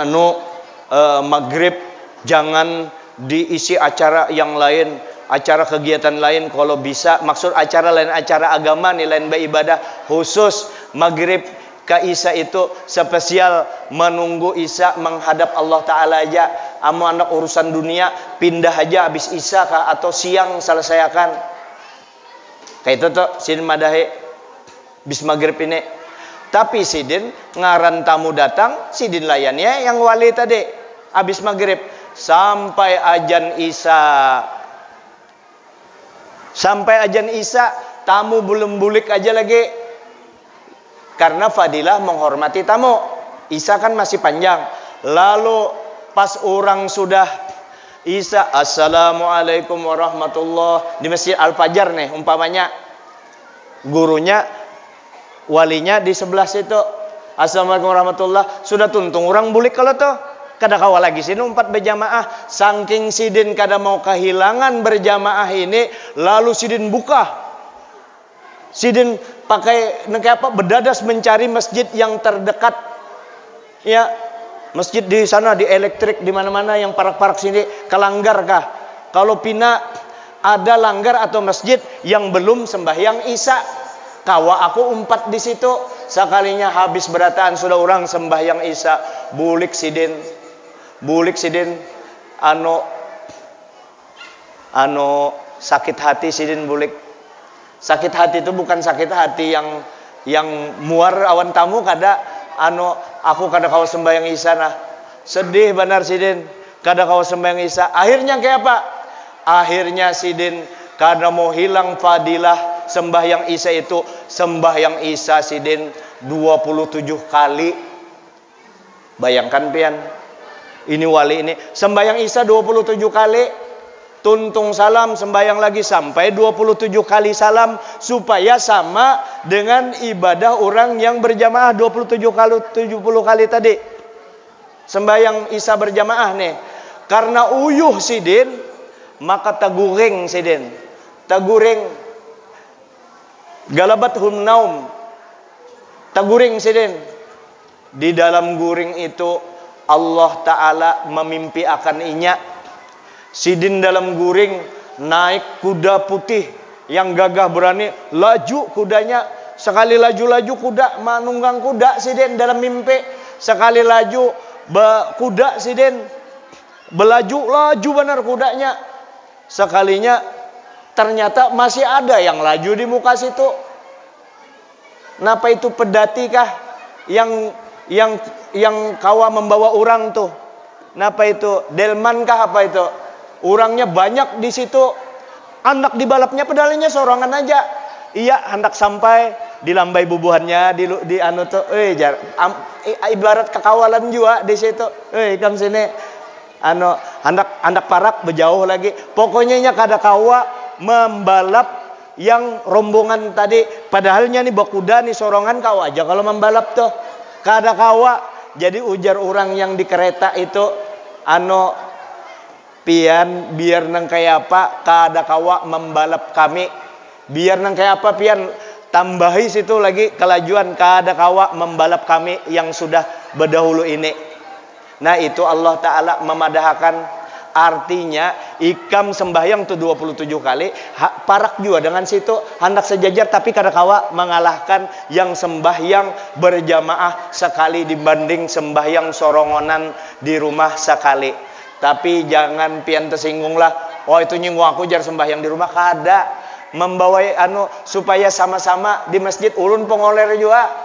maghrib jangan diisi acara yang lain, acara kegiatan lain. Kalau bisa, maksud acara lain, acara agama nih, lain beribadah. Khusus maghrib ke Isya itu spesial menunggu Isya menghadap Allah Ta'ala aja. Amu anak urusan dunia pindah aja habis Isya kah atau siang selesaikan. Kayak itu tuh Sidin madahi bis maghrib ini. Tapi Sidin ngaran tamu datang, Sidin layannya yang wali tadi habis maghrib sampai ajan Isya. Sampai ajan Isya tamu belum bulik aja lagi. Karena fadilah menghormati tamu. Isya kan masih panjang. Lalu pas orang sudah Isya, assalamualaikum warahmatullah, di masjid Al-Fajar nih umpamanya, gurunya walinya di sebelah situ, assalamualaikum warahmatullah, sudah tuntung orang bulik kalau tuh kada kawal lagi sini umpat berjamaah. Saking Sidin kada mau kehilangan berjamaah ini, lalu Sidin buka, Sidin pakai berdadas mencari masjid yang terdekat. Ya, masjid di sana di elektrik di mana-mana yang parak-parak sini kelanggar kah? Kalau pina ada langgar atau masjid yang belum sembahyang Isya, kawa aku umpat di situ. Sekalinya habis berataan sudah orang sembahyang Isya, bulik Sidin sakit hati. Sidin bulik. Sakit hati itu bukan sakit hati yang muar awan tamu, kada aku kada kau sembahyang Isya nah. Sedih benar Sidin, kada kau sembahyang Isya. Akhirnya kayak apa? Akhirnya Sidin kada mau hilang fadilah sembahyang Isya itu. Sembahyang Isya Sidin 27 kali. Bayangkan pian, ini wali ini sembahyang Isya 27 kali. Tuntung salam, sembahyang lagi sampai 27 kali salam, supaya sama dengan ibadah orang yang berjamaah 70 kali tadi. Sembahyang Isya berjamaah nih. Karena uyuh Sidin, maka taguring Sidin. Taguring. Galabathum naum. Taguring Sidin. Di dalam guring itu Allah Ta'ala memimpi akan inya. Sidin dalam guring naik kuda putih yang gagah berani, laju kudanya. Sekali laju-laju kuda manunggang kuda Sidin dalam mimpi. Sekali laju kuda Sidin laju benar kudanya. Sekalinya ternyata masih ada yang laju di muka situ. Napa itu pedati kah yang kawa membawa orang tuh? Napa itu delman kah apa itu? Orangnya banyak di situ. Hendak dibalapnya pedalanya sorongan aja. Iya, hendak sampai dilambai bubuhannya di anu tuh. Ibarat kekawalan juga di situ. Kam sini. Hendak parak berjauh lagi. Pokoknya kada kawa membalap yang rombongan tadi. Padahalnya nih bakuda nih sorongan kawa aja kalau membalap tuh. Kada kawa. Jadi ujar orang yang di kereta itu pian biar nang kayak apa kada kawa membalap kami. Biar nang kayak apa pian tambahi situ lagi kelajuan kada kawa membalap kami yang sudah berdahulu ini. Nah itu Allah Ta'ala memadahkan. Artinya ikam sembahyang tuh 27 kali parak juga dengan situ hendak sejajar, tapi kada kawa mengalahkan yang sembahyang berjamaah sekali dibanding sembahyang sorongonan di rumah sekali. Tapi jangan pian tersinggung lah. Oh itu nyinggung aku jar sembahyang di rumah kada. Membawa supaya sama-sama di masjid ulun pengoler juga.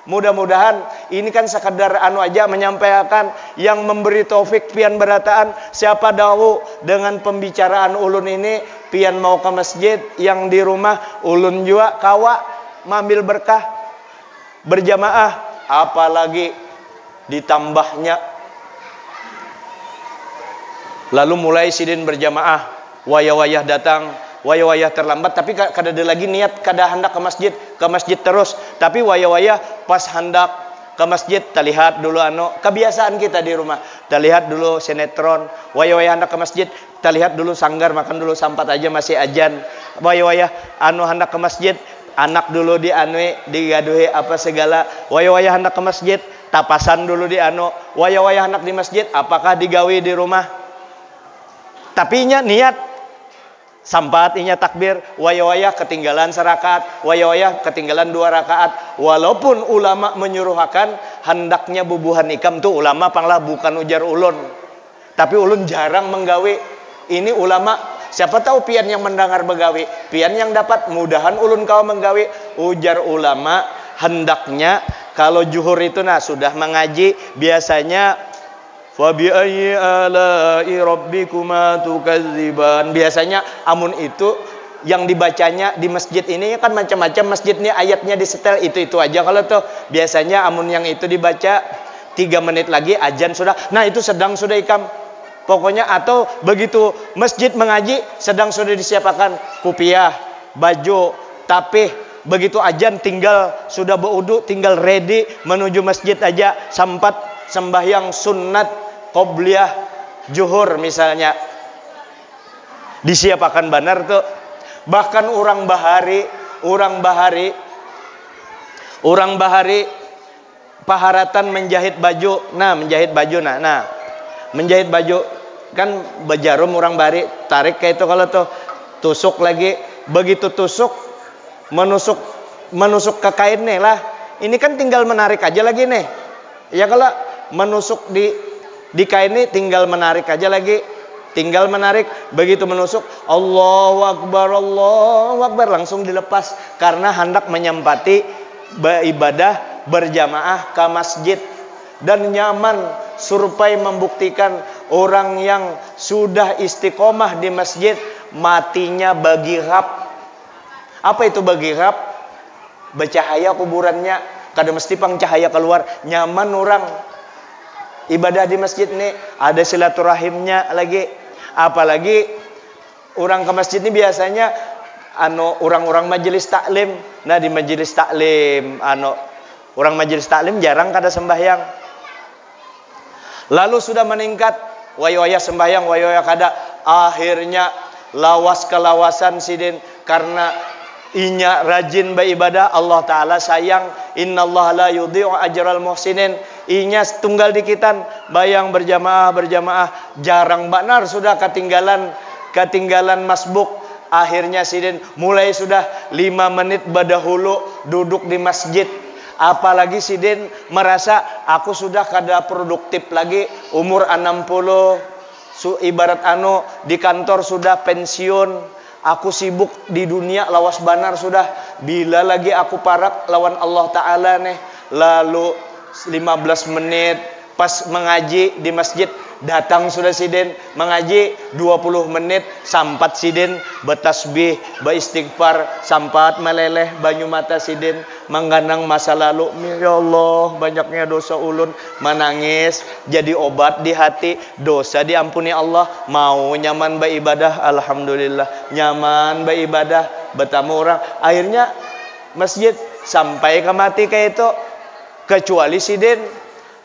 Mudah-mudahan ini kan sekadar aja menyampaikan yang memberi taufik pian berataan. Siapa tahu dengan pembicaraan ulun ini pian mau ke masjid, yang di rumah ulun juga kawa mambil berkah berjamaah, apalagi ditambahnya lalu mulai sidin berjamaah, wayah-wayah datang, wayah-wayah terlambat, tapi kada ada lagi niat kada hendak ke masjid terus, tapi wayah-wayah pas hendak ke masjid terlihat dulu kebiasaan kita di rumah, terlihat dulu sinetron, wayah-wayah hendak ke masjid terlihat dulu sanggar, makan dulu sampat aja masih ajan, wayah-wayah hendak ke masjid, anak dulu digaduhi apa segala, wayah-wayah hendak ke masjid tapasan dulu wayah-wayah hendak di masjid apakah digawi di rumah, tapi niat sampat inya takbir, wayah-wayah ketinggalan serakaat, wayah-wayah ketinggalan 2 rakaat. Walaupun ulama menyuruhkan hendaknya bubuhan ikam tuh ulama panglah bukan ujar ulun. Tapi ulun jarang menggawe. Ini ulama siapa tahu pian yang mendengar begawe, pian yang dapat mudahan ulun kau menggawe. Ujar ulama hendaknya kalau zuhur itu sudah mengaji biasanya Fabi ayyi ala'i rabbikuma tukadziban. Biasanya amun itu yang dibacanya di masjid ini kan macam-macam masjid ini ayatnya disetel itu aja. Kalau tuh biasanya amun yang itu dibaca 3 menit lagi ajan sudah. Nah itu sedang sudah ikam. Pokoknya atau begitu masjid mengaji sedang sudah disiapkan kupiah, baju, tapih. Begitu ajan tinggal sudah berwudu, tinggal ready menuju masjid aja sampat sembahyang sunat qobliyah zuhur misalnya disiapkan benar tuh. Bahkan orang bahari paharatan menjahit baju. Menjahit baju kan bejarum orang bahari tarik kayak itu, kalau tuh tusuk lagi, begitu tusuk menusuk ke kain nih lah, ini kan tinggal menarik aja lagi nih ya. Kalau menusuk di kain ini tinggal menarik aja lagi, tinggal menarik, begitu menusuk Allahu Akbar langsung dilepas karena hendak menyempati beribadah berjamaah ke masjid. Dan nyaman survei membuktikan orang yang sudah istiqomah di masjid matinya baghirab. Apa itu baghirab? Bercahaya kuburannya, kada mesti pang cahaya keluar, nyaman orang ibadah di masjid nih, ada silaturahimnya lagi. Apalagi orang ke masjid ini biasanya orang-orang majelis taklim. Nah di majelis taklim orang majelis taklim jarang kada sembahyang. Lalu sudah meningkat wayah-wayah sembahyang, wayah-wayah kada, akhirnya lawas kelawasan sidin karena inya rajin beribadah. Allah Ta'ala sayang, innallaha la yudhi'u ajral muhsinin. Inya tunggal dikitan bayang berjamaah jarang benar sudah ketinggalan masbuk. Akhirnya sidin mulai sudah 5 menit berdahulu duduk di masjid. Apalagi sidin merasa aku sudah kada produktif lagi, umur 60, ibarat di kantor sudah pensiun, aku sibuk di dunia lawas banar sudah, bila lagi aku parak lawan Allah Ta'ala nih. Lalu 15 menit pas mengaji di masjid datang sudah sidin mengaji 20 menit sampat sidin bertasbih beristighfar sampat meleleh banyu mata sidin menggandang masa lalu. Ya Allah banyaknya dosa ulun, menangis jadi obat di hati, dosa diampuni Allah, mau nyaman beribadah, alhamdulillah nyaman beribadah, bertamu orang, akhirnya masjid sampai ke mati kayak itu. Kecuali sidin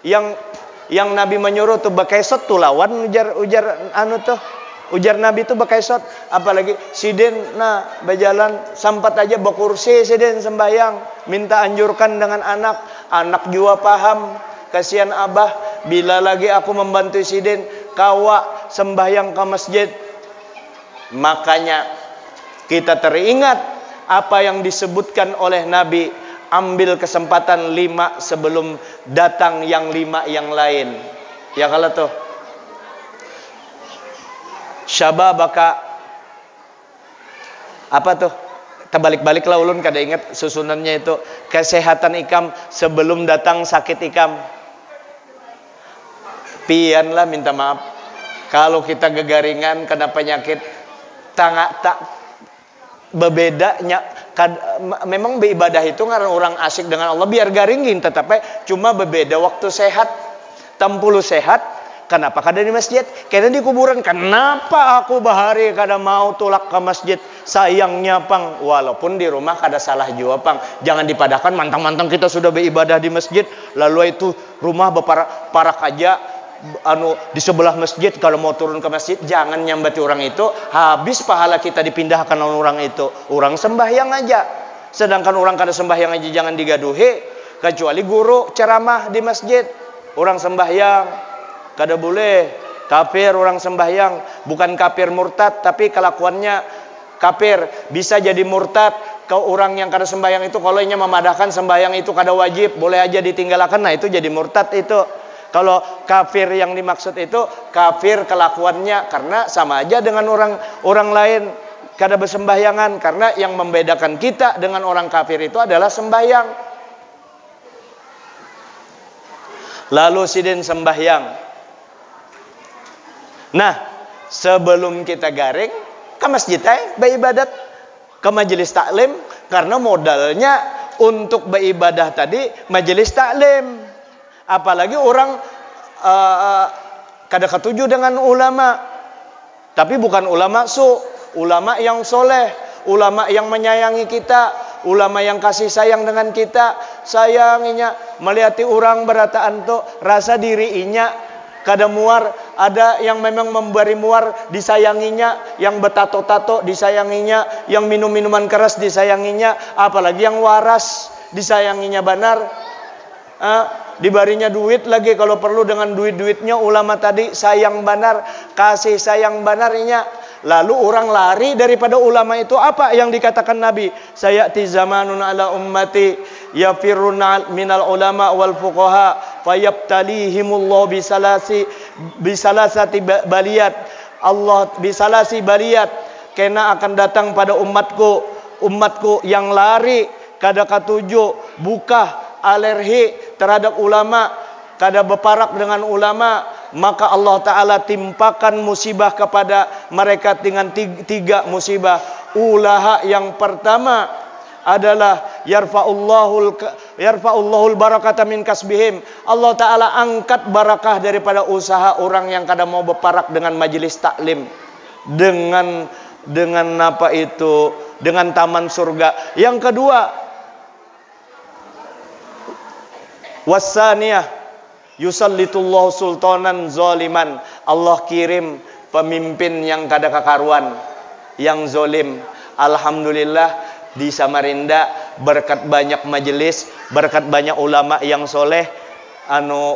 yang Nabi menyuruh tuh bakaisot tuh lawan ujar Nabi tuh bakaisot. Apalagi sidin berjalan sampat aja berkursi sidin sembahyang, minta anjurkan dengan anak juga paham, kasihan abah, bila lagi aku membantu sidin kawa sembahyang ke masjid. Makanya kita teringat apa yang disebutkan oleh Nabi, ambil kesempatan 5 sebelum datang yang 5 yang lain. Ya kalau tuh syababaka. Apa tuh? Terbalik-balik lah ulun kada ingat susunannya itu. Kesehatan ikam sebelum datang sakit ikam. Pian lah minta maaf. Kalau kita gegaringan kena penyakit tak berbedanya. Memang beribadah itu karena orang asyik dengan Allah biar garingin, tetapi cuma berbeda waktu sehat. Tampulu sehat, kenapa kada di masjid? Karena di kuburan. Kenapa aku bahari kada mau tulak ke masjid? Sayangnya pang, walaupun di rumah kada salah jua pang. Jangan dipadahkan mantang-mantang kita sudah beribadah di masjid, lalu itu rumah parak aja di sebelah masjid. Kalau mau turun ke masjid jangan nyambati orang itu, habis pahala kita dipindahkan orang itu. Orang sembahyang aja, sedangkan orang kada sembahyang aja jangan digaduhi. Kecuali guru ceramah di masjid, orang sembahyang kada boleh. Kafir orang sembahyang, bukan kafir murtad, tapi kelakuannya kafir. Bisa jadi murtad ke orang yang kada sembahyang itu. Kalau nya memadahkan sembahyang itu kada wajib, boleh aja ditinggalkan, nah itu jadi murtad itu. Kalau kafir yang dimaksud itu kafir kelakuannya, karena sama aja dengan orang lain kada bersembahyangan, karena yang membedakan kita dengan orang kafir itu adalah sembahyang. Lalu sidin sembahyang. Nah, sebelum kita garing ke masjid beribadat, ke majelis taklim, karena modalnya untuk beribadah tadi majelis taklim. Apalagi orang kada ketuju dengan ulama, tapi bukan ulama ulama yang soleh, ulama yang menyayangi kita, ulama yang kasih sayang dengan kita. Sayanginya melihati orang berataan tuh rasa diriinya kada muar. Ada yang memang memberi muar disayanginya, yang betato-tato disayanginya, yang minum minuman keras disayanginya, apalagi yang waras disayanginya benar. Dibarinya duit lagi kalau perlu, dengan duit-duitnya ulama tadi sayang benar, kasih sayang benarnya. Lalu orang lari daripada ulama itu. Apa yang dikatakan Nabi? Sayati zamanun ala ummati yafiruna minal ulama wal fuqaha fayabtalihimullah bisalasati baliyat. Allah bisalasi baliyat. Kena akan datang pada umatku yang lari kada katuju, buka alergi terhadap ulama, kada berparak dengan ulama, maka Allah Ta'ala timpakan musibah kepada mereka dengan tiga musibah. Ulaha yang pertama adalah yarfa'ullahul barakata min kasbihim. Allah Ta'ala angkat barakah daripada usaha orang yang kada mau berparak dengan majelis taklim, dengan apa itu, dengan taman surga. Yang kedua, wasaniyah yusallitullahu sultanan zaliman. Allah kirim pemimpin yang kada kakaruan, yang zolim. Alhamdulillah di Samarinda berkat banyak majelis, berkat banyak ulama yang soleh,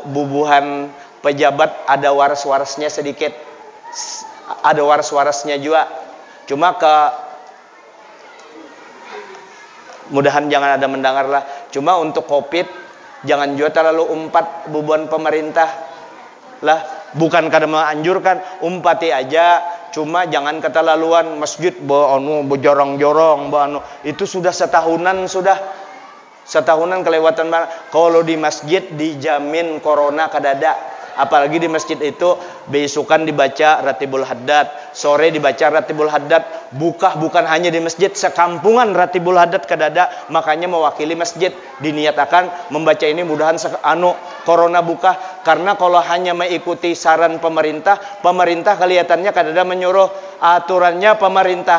bubuhan pejabat ada waras-warasnya sedikit, ada waras-warasnya juga. Cuma mudahan jangan ada mendengar lah. Cuma untuk Covid jangan juga terlalu umpat bubuhan pemerintah lah. Bukan kada menganjurkan, umpati aja, cuma jangan keterlaluan. Masjid berjorong-jorong, itu sudah setahunan kelewatan. Kalau di masjid dijamin corona kadada. Apalagi di masjid itu besukan dibaca Ratibul Haddad, sore dibaca Ratibul Haddad. Bukan hanya di masjid, sekampungan Ratibul Haddad kadada. Makanya mewakili masjid diniatakan membaca ini, mudahan corona buka. Karena kalau hanya mengikuti saran pemerintah kelihatannya kadada menyuruh. Aturannya pemerintah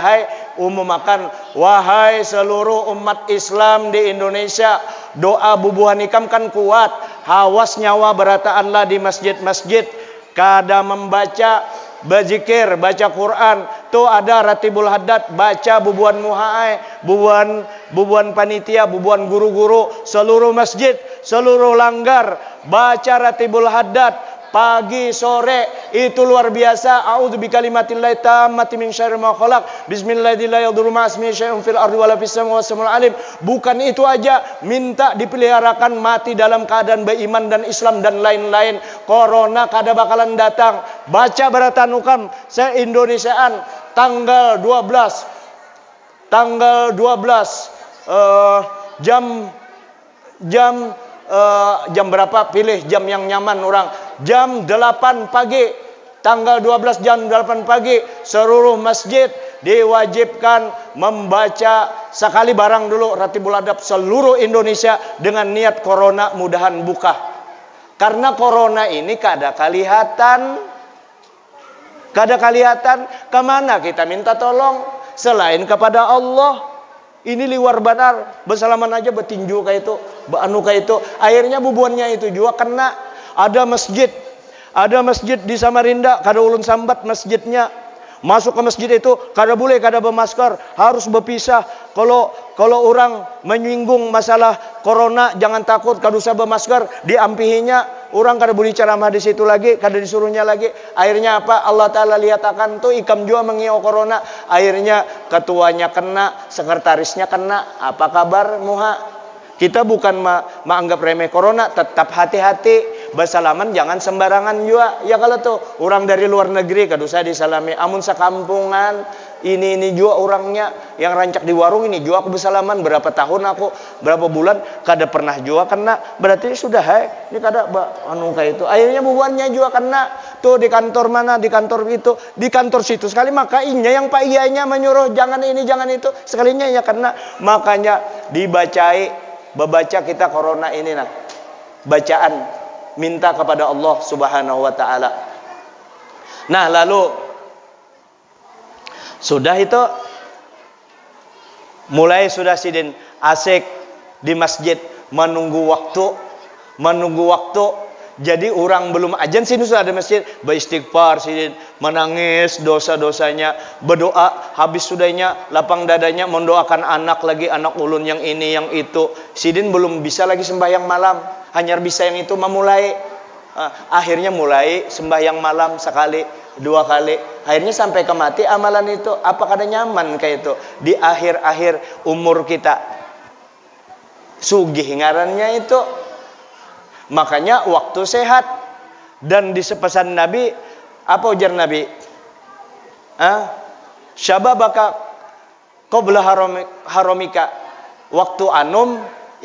umumakan, wahai seluruh umat Islam di Indonesia, doa bubuhan ikam kan kuat, hawas nyawa berataanlah di masjid-masjid, kada membaca, berzikir, baca Quran. Tuh ada Ratibul Haddad, baca bubuhan muhai, bubuhan panitia, bubuhan guru-guru, seluruh masjid, seluruh langgar, baca Ratibul Haddad. pagi, sore, itu luar biasa. A'udzu bikalimatillahi tammati min syarri ma khalaq. Bismillahirrahmanirrahim. Fil ardi wala fis samawati wasamul alim. Bukan itu aja, minta dipeliharakan mati dalam keadaan beriman dan Islam dan lain-lain. Corona kada bakalan datang. Baca baratanukam se-Indonesiaan tanggal 12 jam berapa, pilih jam yang nyaman orang. Jam 8 pagi, tanggal 12 jam 8 pagi, seluruh masjid diwajibkan membaca sekali barang dulu Ratibul Adab seluruh Indonesia dengan niat corona mudahan buka. Karena corona ini kada kelihatan. Kemana kita minta tolong selain kepada Allah. Ini liwar benar, bersalaman aja betinju kayak itu, anu kayak itu. Akhirnya bubuannya itu juga kena. Ada masjid di Samarinda, kada ulun sambat masjidnya. Masuk ke masjid itu kada boleh, kada bermasker, harus berpisah. Kalau orang menyinggung masalah corona, jangan takut, kada usah bermasker, diampihinya. Orang kada boleh ceramah di situ lagi, kada disuruhnya lagi. Akhirnya apa? Allah Ta'ala lihat akan tuh ikam jua mengiau corona. Akhirnya ketuanya kena, sekretarisnya kena. Apa kabar muha? Kita bukan menganggap remeh corona, tetap hati-hati. Bersalaman jangan sembarangan juga. Ya kalau tuh orang dari luar negeri kada usah disalami. Amun sekampungan ini juga orangnya yang rancak di warung ini juga aku bersalaman berapa tahun aku, berapa bulan kada pernah juga kena. Berarti sudah ini kada anu kayak itu. Akhirnya bubuannya juga kena. Tuh di kantor mana, di kantor itu, di kantor situ sekali maka inya yang pak iyanya menyuruh jangan ini jangan itu, sekalinya ya kena. Makanya baca kita corona ini nah. Bacaan minta kepada Allah Subhanahu wa taala. Nah, lalu sudah itu mulai sudah sidin asik di masjid menunggu waktu. Jadi orang belum ajan sini sudah ada masjid, beristighfar sidin, menangis dosa-dosanya, berdoa habis sudahnya lapang dadanya mendoakan anak lagi, anak ulun yang ini yang itu. Sidin belum bisa lagi sembahyang malam, hanya bisa yang itu memulai. Akhirnya mulai sembahyang malam sekali, 2 kali. Akhirnya sampai ke mati amalan itu. Apa kada nyaman kayak itu di akhir-akhir umur kita. Sugih ngarannya itu. Makanya waktu sehat. Dan di sepesan Nabi, apa ujar Nabi? Syababaka qabla haromika. Waktu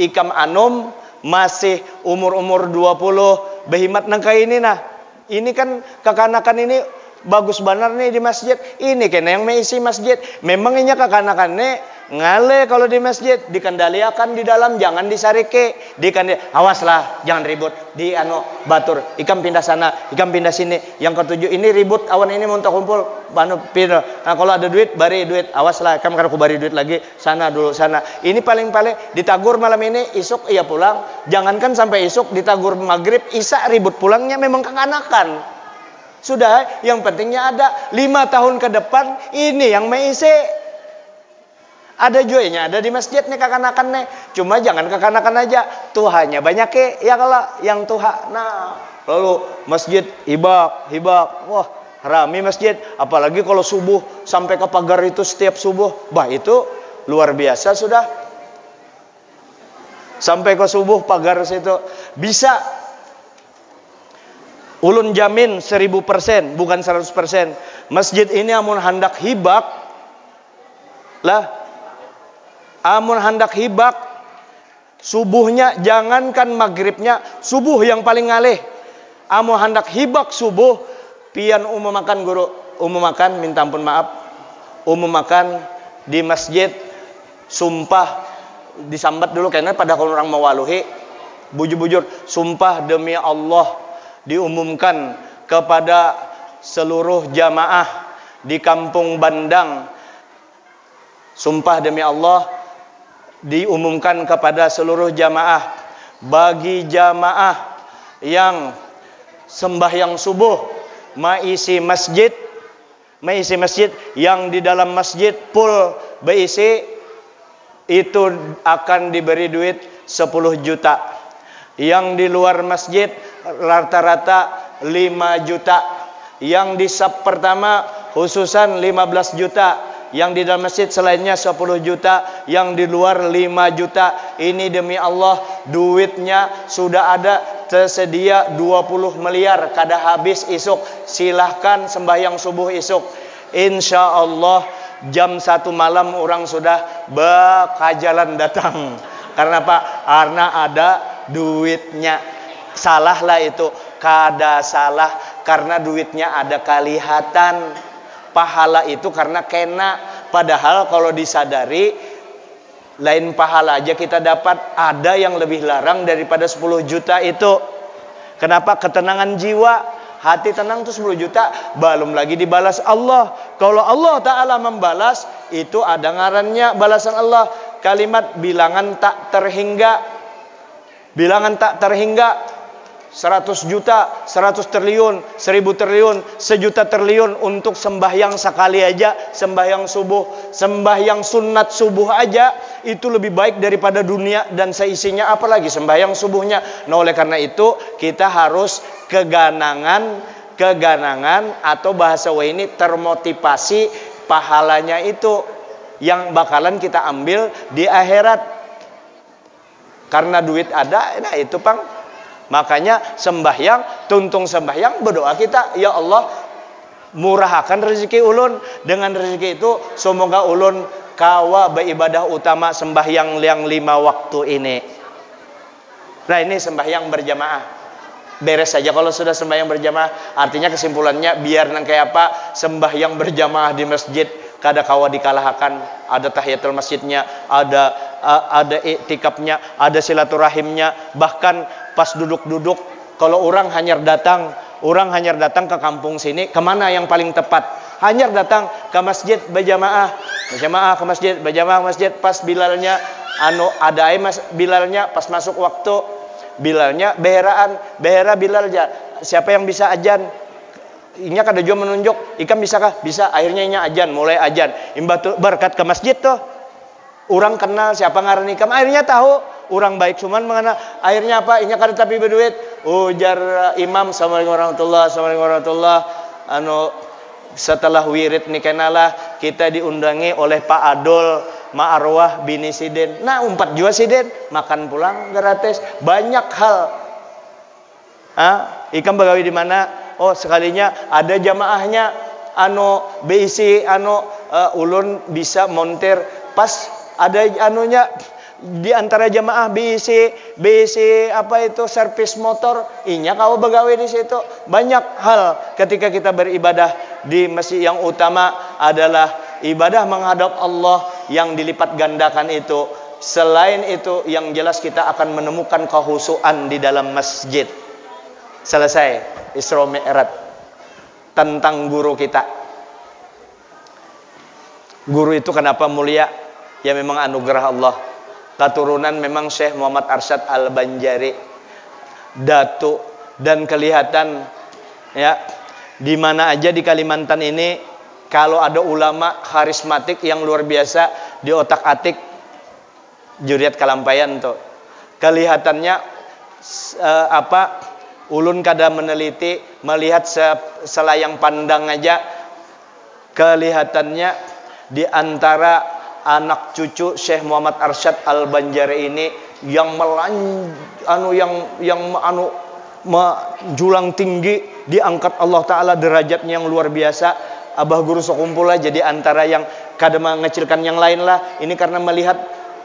ikam anum masih umur 20 behimat nangka ini nah. Ini kan kekanakan ini bagus benar nih di masjid. Ini kena yang mengisi masjid. Memang ini kekanakannya ngale kalau di masjid, dikendalikan di dalam, jangan disarike. Awaslah, jangan ribut. Di batur, ikam pindah sana, ikam pindah sini. Yang ketujuh ini ribut, awan ini mau kumpul, pindah. Nah, kalau ada duit, bari duit. Awaslah, ikam karena aku bari duit lagi, sana dulu sana. Ini paling-paling ditagur malam ini, isuk iya pulang. Jangankan sampai isuk, ditagur maghrib, isya ribut pulangnya memang kekanakan. Sudah, yang pentingnya ada 5 tahun ke depan, ini yang mengisi. Ada jualnya, ada di masjid nih kekanakan nih. Cuma jangan kekanakan aja. Tuhannya banyak ya kalau yang Tuhan. Nah, lalu masjid hibak. Wah, rame masjid. Apalagi kalau subuh sampai ke pagar itu setiap subuh. Bah, itu luar biasa sudah. Sampai ke subuh pagar situ. Bisa. Ulun jamin 1000%, bukan 100%. Masjid ini amun hendak hibak. Amun hendak hibak subuhnya, jangankan maghribnya, subuh yang paling ngalih. Amun hendak hibak subuh, pian umumakan guru, umumakan minta ampun maaf, umumakan di masjid, sumpah disambat dulu karena pada orang mewaluhi, bujur-bujur, sumpah demi Allah diumumkan kepada seluruh jamaah di Kampung Bandang. Sumpah demi Allah diumumkan kepada seluruh jamaah, bagi jamaah yang sembahyang subuh mengisi masjid yang di dalam masjid full berisi, itu akan diberi duit 10 juta. Yang di luar masjid rata-rata 5 juta. Yang di sub pertama khususan 15 juta. Yang di dalam masjid selainnya 10 juta. Yang di luar 5 juta. Ini demi Allah duitnya sudah ada tersedia 20 miliar. Kada habis isuk. Silahkan sembahyang subuh isuk. Insya Allah jam 1 malam orang sudah bakajalan datang. Karena apa? Karena ada duitnya. Salah lah itu. Kada salah karena duitnya ada kelihatan. Pahala itu karena kena. Padahal kalau disadari lain pahala aja kita dapat. Ada yang lebih larang daripada 10 juta itu. Kenapa? Ketenangan jiwa. Hati tenang tuh 10 juta. Belum lagi dibalas Allah. Kalau Allah Ta'ala membalas, itu ada ngarannya balasan Allah. Kalimat bilangan tak terhingga. Bilangan tak terhingga. 100 juta, 100 triliun, 1000 triliun, 1 juta triliun untuk sembahyang sekali aja, sembahyang subuh, sembahyang sunat subuh aja itu lebih baik daripada dunia dan seisinya, apalagi sembahyang subuhnya. Nah, oleh karena itu kita harus keganangan atau bahasa ini termotivasi pahalanya itu yang bakalan kita ambil di akhirat. Karena duit ada, nah itu Pang. Makanya sembahyang, tuntung sembahyang, berdoa kita, ya Allah murahkan rezeki ulun. Dengan rezeki itu semoga ulun kawa beribadah utama sembahyang yang 5 waktu ini. Nah, ini sembahyang berjamaah. Beres saja kalau sudah sembahyang berjamaah. Artinya kesimpulannya biar nang kayak apa, sembahyang berjamaah di masjid kada kawa dikalahkan. Ada tahiyatul masjidnya, ada iktikafnya, ada silaturahimnya. Bahkan pas duduk-duduk, kalau orang hanya datang ke kampung sini, kemana yang paling tepat? Hanya datang ke masjid berjamaah ke masjid, berjamaah ke masjid. Pas bilalnya ada bilalnya pas masuk waktu, bilalnya behera bilalnya. Siapa yang bisa ajan? Inya kada jua menunjuk, ikam bisakah? Bisa. Akhirnya inya ajan, mulai ajan. Imbatu berkat ke masjid tuh. Orang kenal siapa ngaran ikam, akhirnya tahu. Orang baik cuman mengenal. Akhirnya apa? Inya kada tapi berduit. Ujar imam, assalamualaikum warahmatullah. Setelah wirid nikenalah kita diundangi oleh Pak Adol Ma'arwah bini Siden. Nah, 4 jua Siden, makan pulang gratis. Banyak hal. Ikam begawi di mana? Oh, sekalinya ada jamaahnya BIC ulun bisa montir pas ada di antara jamaah BIC apa itu servis motor, inya kau begawe di situ. Banyak hal ketika kita beribadah di masjid yang utama adalah ibadah menghadap Allah yang dilipat gandakan itu. Selain itu yang jelas kita akan menemukan kehusuan di dalam masjid. Selesai Isra Mi'raj tentang guru kita. Guru itu kenapa mulia? Ya memang anugerah Allah. Keturunan memang Syekh Muhammad Arsyad Al-Banjari, Datuk, dan kelihatan ya di mana aja di Kalimantan ini kalau ada ulama karismatik yang luar biasa di otak-atik juriat kalampayan tuh. Kelihatannya ulun kada meneliti, melihat selayang pandang aja kelihatannya di antara anak cucu Syekh Muhammad Arsyad Al-Banjari ini yang menjulang tinggi, diangkat Allah Ta'ala derajatnya yang luar biasa. Abah guru sekumpul lah jadi antara yang kada mengecilkan yang lain lah. Ini karena melihat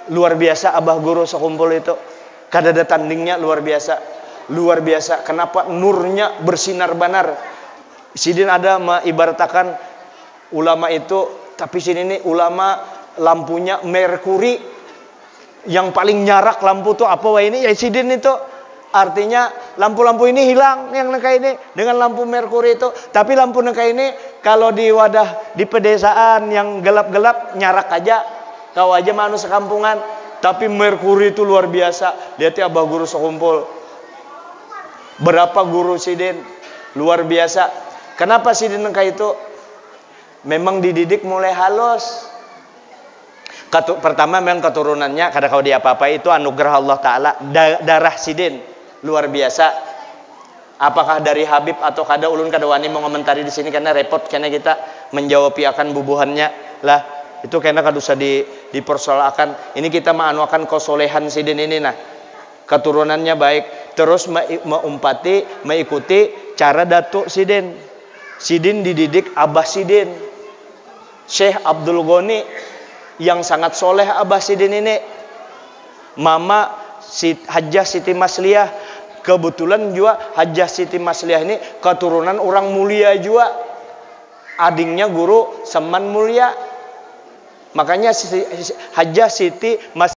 luar biasa abah guru sekumpul itu. Kada ada tandingnya, luar biasa. Luar biasa. Kenapa? Nurnya bersinar banar. Sidin ada mengibaratakan ulama itu, tapi sini ini ulama lampunya merkuri, yang paling nyarak lampu tuh apa wah ini ya Sidin itu. Artinya lampu-lampu ini hilang yang kayak ini dengan lampu merkuri itu. Tapi lampu kayak ini kalau di wadah di pedesaan yang gelap-gelap nyarak aja, kau aja manusia kampungan. Tapi merkuri itu luar biasa. Lihat ya abah guru sekumpul. Berapa guru Sidin luar biasa. Kenapa Sidin kayak itu? Memang dididik mulai halus. Pertama memang keturunannya kada kau dia apa-apa, itu anugerah Allah Ta'ala. Darah Sidin luar biasa. Apakah dari Habib atau kada ulun kada wani mau komentari di sini karena repot karena kita menjawab akan bubuhannya lah. Itu karena kada usah dipersoalkan. Ini kita maanuakan kosolehan sidin ini nah. Keturunannya baik, terus meumpati, mengikuti cara datuk sidin. Sidin dididik Abah Sidin, Syekh Abdul Ghani yang sangat soleh Abah Sidin ini. Mama Hajjah Siti Masliyah, kebetulan juga Hajjah Siti Masliyah ini keturunan orang mulia juga. Adingnya guru Seman mulia. Makanya Hajjah Siti Masliyah